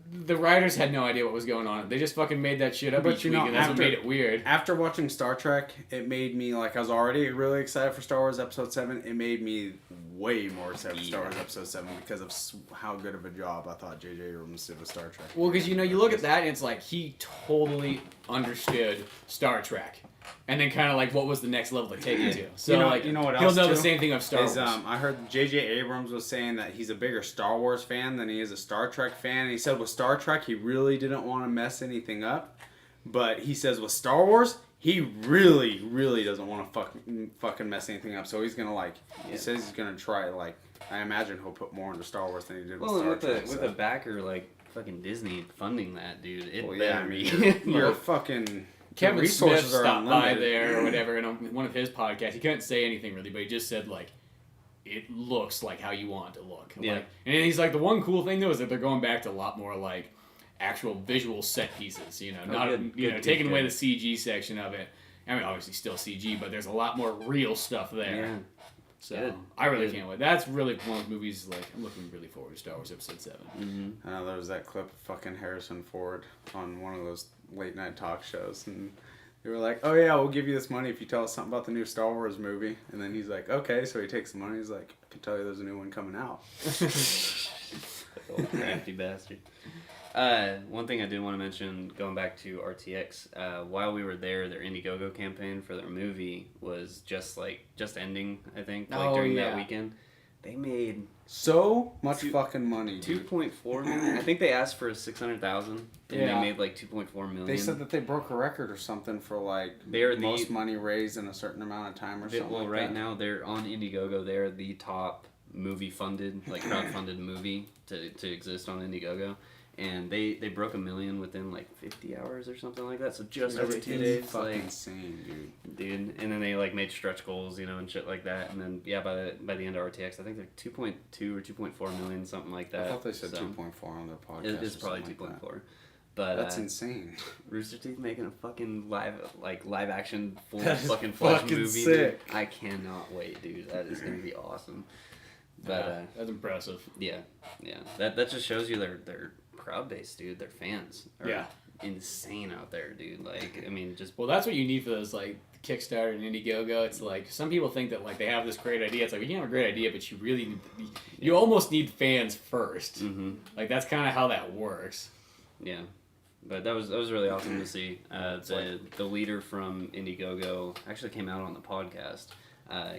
the writers had no idea what was going on. They just fucking made that shit up But each you week, know, and that's what after- made it weird. After watching Star Trek, it made me, like, I was already really excited for Star Wars Episode 7. It made me way more excited for Star Wars Episode 7 because of how good of a job I thought J.J. Abrams did with Star Trek. Well, because, you know, you look at that, and it's like, he totally understood Star Trek. And then kind of, like, what was the next level to take it to. So, you know what he'll else, know the too? same thing of Star Wars. I heard J.J. Abrams was saying that he's a bigger Star Wars fan than he is a Star Trek fan. And he said with Star Trek, he really didn't want to mess anything up. But he says with Star Wars, he really, really doesn't want to fucking mess anything up. So he's going to, like, he says he's going to try, like, I imagine he'll put more into Star Wars than he did with Well, Star with Trek. with a backer like fucking Disney funding that, dude, it Well, better yeah, I be. mean, you're Like, fucking... Kevin resources Smith are stopped by unlimited. there or whatever, and on one of his podcasts, he couldn't say anything really, but he just said, like, it looks like how you want it to look. Yeah. Like, and he's like, the one cool thing, though, is that they're going back to a lot more, like, actual visual set pieces, you know, not, good, you good, know, good, taking away good. the CG section of it. I mean, obviously still CG, but there's a lot more real stuff there. Yeah. So, Good. I really Good. can't wait. That's really one of those movies, like, I'm looking really forward to Star Wars Episode 7. Mm-hmm. I know there was that clip of fucking Harrison Ford on one of those late night talk shows, and they were like, "Oh yeah, we'll give you this money if you tell us something about the new Star Wars movie." And then he's like, "Okay," so he takes the money. He's like, "I can tell you there's a new one coming out." Old crafty bastard. One thing I did want to mention, going back to RTX, while we were there, their Indiegogo campaign for their movie was just ending, I think, like Oh, during yeah. that weekend. They made So much Two- fucking money, dude. 2.4 million. I think they asked for 600,000, and Yeah. they made like 2.4 million. They said that they broke a record or something for like They're the- most money raised in a certain amount of time or something. Well, like right that. now they're on Indiegogo. They're the top movie funded, like crowd-funded movie to exist on Indiegogo. And they broke 1 million within like 50 hours or something like that. So just over That's 2 days, fucking like, insane, dude. dude. And then they like made stretch goals, you know, and shit like that. And then yeah, by the end of RTX, I think they're 2.2 or 2.4 million, something like that. I thought they said So 2.4 on their podcast. It's or probably something like 2.4. that. But That's insane. Rooster Teeth making a fucking live action full That is fucking fledged fucking movie. sick. Dude. I cannot wait, dude. That is gonna be awesome. But Yeah, that's impressive. yeah. That just shows you their crowd base, dude. Their fans are Yeah. insane out there, dude. Like, I mean, just Well, that's what you need for those, like, Kickstarter and Indiegogo. It's like, some people think that, like, they have this great idea. It's like, you can have a great idea, but you really need, you almost need fans first. mm-hmm. Like, that's kind of how that works. Yeah. But that was really awesome to see. The leader from Indiegogo actually came out on the podcast.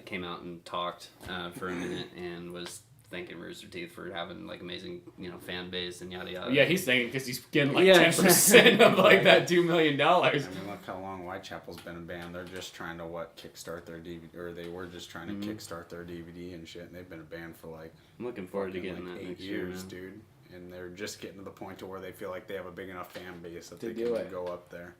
Came out and talked for a minute and was thanking Rooster Teeth for having like amazing, you know, fan base and yada yada. Yeah, he's thinking because he's getting like Yeah. 10% of like that $2 million. I mean, look how long Whitechapel's been a band. They're just trying to kickstart their DVD, or they were just trying to Mm-hmm. kickstart their DVD and shit. And they've been a band for like I'm looking forward to getting like that 8 next year, years, man. dude. And they're just getting to the point to where they feel like they have a big enough fan base that To they do can it. go up there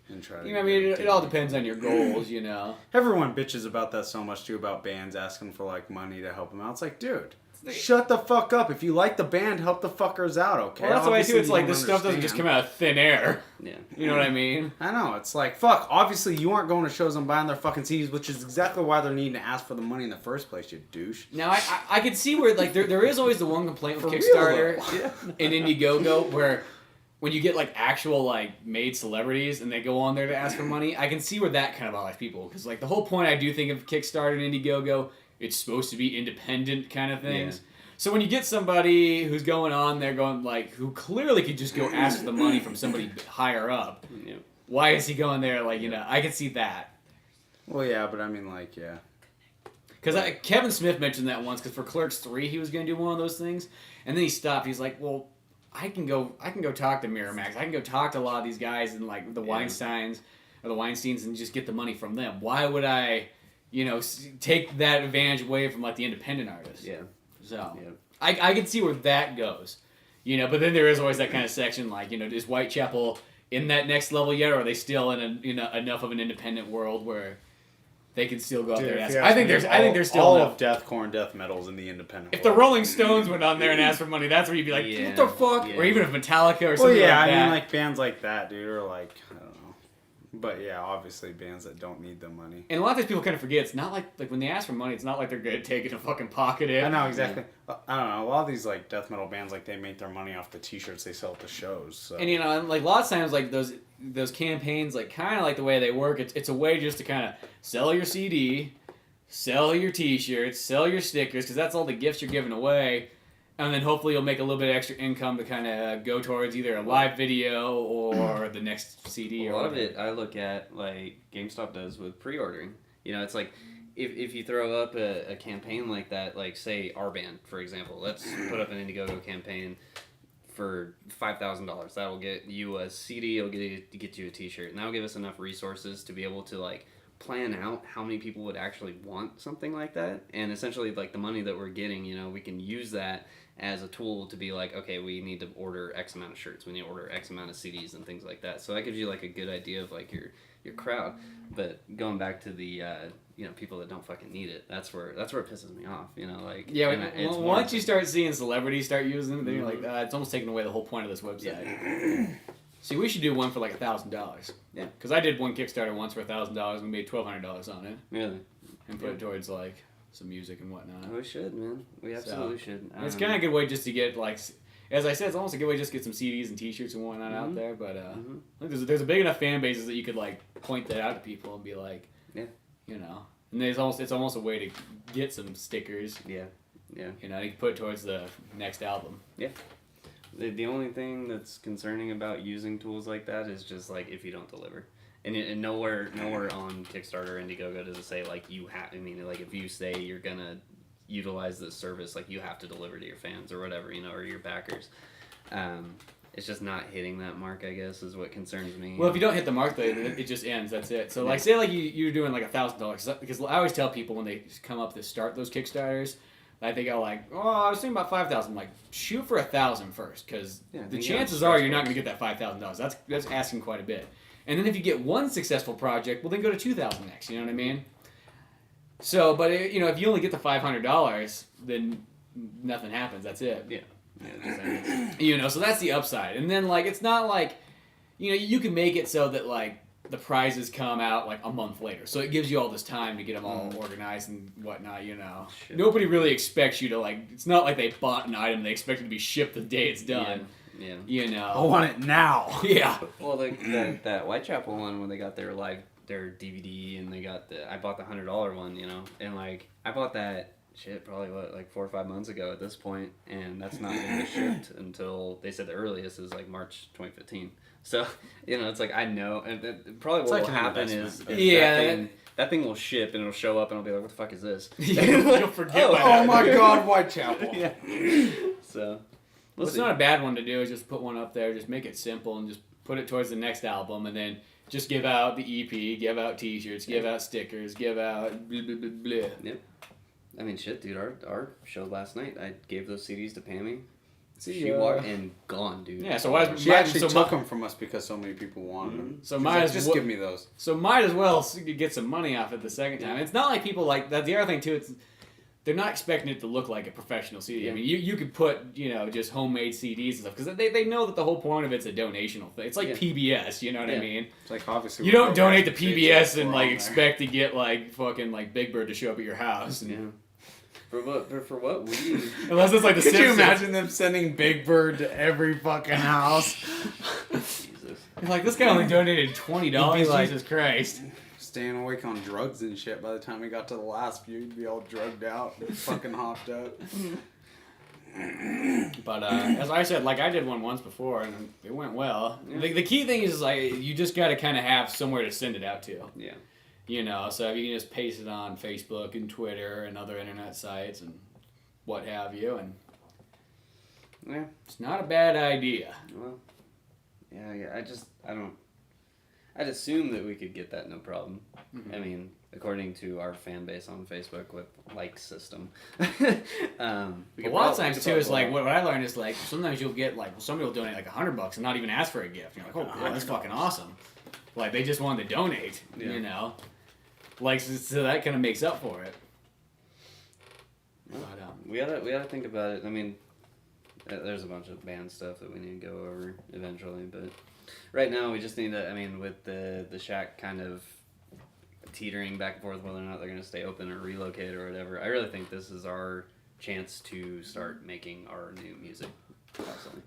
and try to. You know, I mean, it all depends on your goals, you know. Everyone bitches about that so much too, about bands asking for like money to help them out. It's like, dude, shut the fuck up. If you like the band, help the fuckers out, okay? Well, that's why Obviously, too. It's you like don't this stuff doesn't just understand. come out of thin air. Yeah. You know what I mean? I know, it's like, fuck, obviously you aren't going to shows and buying their fucking CDs, which is exactly why they're needing to ask for the money in the first place, you douche. Now, I could see where, like, there is always the one complaint with For real, Kickstarter and Indiegogo where when you get, like, actual, like, made celebrities and they go on there to ask for money, I can see where that kind of bothers people. Because, like, the whole point I do think of Kickstarter and Indiegogo, it's supposed to be independent kind of things. Yeah. So when you get somebody who's going on there going, like, who clearly could just go ask for the money from somebody higher up, Yeah. Why is he going there? Like, you know, I could see that. Well, yeah, but I mean, like, yeah. Because Kevin Smith mentioned that once, because for Clerks 3, he was going to do one of those things, and then he stopped. He's like, well, I can go talk to Miramax. I can go talk to a lot of these guys and, like, the Weinsteins and just get the money from them. Why would I, you know, take that advantage away from, like, the independent artists? Yeah. So, I can see where that goes. You know, but then there is always that kind of section, like, you know, is Whitechapel in that next level yet, or are they still in enough of an independent world where they can still go out there and ask? I think there's still all enough. of deathcore and death metal's in the independent. If the Rolling Stones went on there and asked for money, that's where you'd be like, what the fuck? Yeah. Or even if Metallica or something like that. I mean, like bands like that, dude, or like I don't know. But yeah, obviously bands that don't need the money. And a lot of times people kind of forget, it's not like when they ask for money, it's not like they're good at taking a fucking pocket in. I know, exactly. I don't know. A lot of these like death metal bands, like they make their money off the t-shirts they sell at the shows. So. And you know, and like a lot of times, like those campaigns, like kind of like the way they work, it's a way just to kind of sell your CD, sell your t-shirts, sell your stickers, because that's all the gifts you're giving away. And then hopefully you'll make a little bit of extra income to kind of go towards either a live video or the next CD. A lot of it I look at like GameStop does with pre-ordering. You know, it's like if you throw up a campaign like that, like say our band, for example, let's put up an Indiegogo campaign for $5,000. That'll get you a CD, it'll get you a t-shirt, and that'll give us enough resources to be able to like plan out how many people would actually want something like that. And essentially like the money that we're getting, you know, we can use that as a tool to be like, okay, we need to order X amount of shirts, we need to order X amount of CDs and things like that. So that gives you like a good idea of like your crowd. But going back to the you know, people that don't fucking need it, that's where it pisses me off, you know, like once you start seeing celebrities start using them, then you're like, it's almost taking away the whole point of this website. See, we should do one for like $1,000. Yeah, because I did one Kickstarter once for $1,000. We made $1,200 on it. Really? And put it towards like some music and whatnot. We should, man. We absolutely should. It's kind of a good way just to get, like, as I said, it's almost a good way just to get some CDs and T-shirts and whatnot out there. But I think there's a big enough fan bases that you could like point that out to people and be like, you know, and it's almost a way to get some stickers. Yeah. You know, you can put it towards the next album. Yeah. The only thing that's concerning about using tools like that is just like if you don't deliver. And nowhere on Kickstarter or Indiegogo does it say like you have. I mean, like if you say you're gonna utilize this service, like you have to deliver to your fans or whatever, you know, or your backers. It's just not hitting that mark, I guess, is what concerns me. Well, if you don't hit the mark, though, it just ends. That's it. So, like, say like you're doing like $1,000, because I always tell people when they come up to start those Kickstarters, I think I like, I was thinking about $5,000. I'm like, shoot for $1,000 first, because the chances are you're not going to get that $5,000. That's asking quite a bit. And then if you get one successful project, well, then go to $2,000 next. You know what I mean? So, but if you only get the $500, then nothing happens. That's it. Yeah. So that's the upside. And then like it's not like, you can make it so that like the prizes come out like a month later. So it gives you all this time to get them all organized and whatnot. Shit. Nobody really expects you to like. It's not like they bought an item; they expect it to be shipped the day it's done. Yeah. I want it now. Yeah. Well, that Whitechapel one when they got their DVD and they got I bought the $100 one, and like I bought that shit probably like 4 or 5 months ago at this point, and that's not going to be shipped until they said the earliest is like March 2015. So it's like I know, and probably what will happen is that thing will ship and it'll show up and I'll be like, what the fuck is this? You'll forget. Oh my god, Whitechapel. Yeah. So. Well, it's not a bad one to do. Is just put one up there, just make it simple, and just put it towards the next album, and then just give out the EP, give out T-shirts, give out stickers, give out blah blah blah blah. Yep. I mean, shit, dude. Our show last night, I gave those CDs to Pammy. She walked and gone, dude. Yeah. So why? She actually took them from us because so many people wanted them. So just give me those. So might as well get some money off it the second time. It's not like people like that. The other thing too, they're not expecting it to look like a professional CD. I mean, you could put, just homemade CDs and stuff, because they know that the whole point of it's a donational thing. It's like PBS, you know what I mean? It's like, obviously... You don't donate to PBS and, like, expect to get, like, fucking, like, Big Bird to show up at your house. And, For what we... Unless it's like the Could Simpsons. you imagine them sending Big Bird to every fucking house? Jesus. Like, this guy only donated $20, like, Jesus Christ. Staying awake on drugs and shit. By the time we got to the last few, you'd be all drugged out and fucking hopped up. But as I said, like I did one once before, and it went well. Yeah. The key thing is like you just got to kind of have somewhere to send it out to. Yeah. You know, so if you can just paste it on Facebook and Twitter and other internet sites and what have you, and Yeah. it's not a bad idea. Well. Yeah. I'd assume that we could get that no problem. Mhm. I mean, according to our fan base on Facebook with like system. A lot of times too is like what I learned is like sometimes you'll get like somebody will donate like $100 and not even ask for a gift. You're like, oh, well, that's fucking awesome. Like they just wanted to donate, Yeah. you know. Like so that kind of makes up for it. Well, But, we gotta think about it. I mean, there's a bunch of band stuff that we need to go over eventually, but right now we just need to. I mean, with the shack kind of teetering back and forth whether or not they're gonna stay open or relocate or whatever. I really think this is our chance to start making our new music constantly.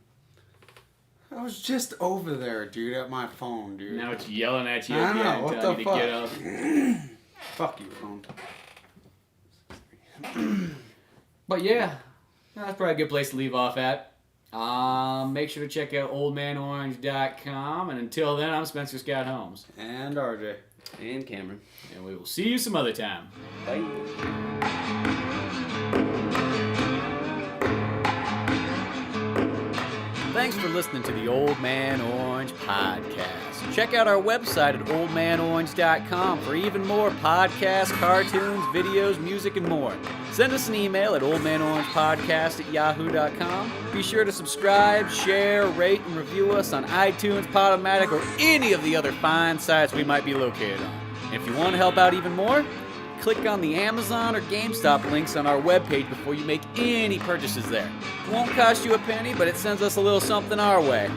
I was just over there, dude, at my phone, dude. now it's yelling at you I again, know, what telling the you to get up. Fuck you, phone. But yeah, that's probably a good place to leave off at. Make sure to check out oldmanorange.com, and until then, I'm Spencer Scott Holmes. And RJ. And Cameron. And we will see you some other time. Bye. Thanks for listening to the Old Man Orange podcast. Check out our website at oldmanorange.com for even more podcasts, cartoons, videos, music, and more. Send us an email at oldmanorangepodcast@yahoo.com. Be sure to subscribe, share, rate, and review us on iTunes, Podomatic, or any of the other fine sites we might be located on. And if you want to help out even more, click on the Amazon or GameStop links on our webpage before you make any purchases there. It won't cost you a penny, but it sends us a little something our way.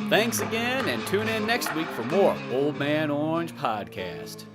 Thanks again, and tune in next week for more Old Man Orange Podcast.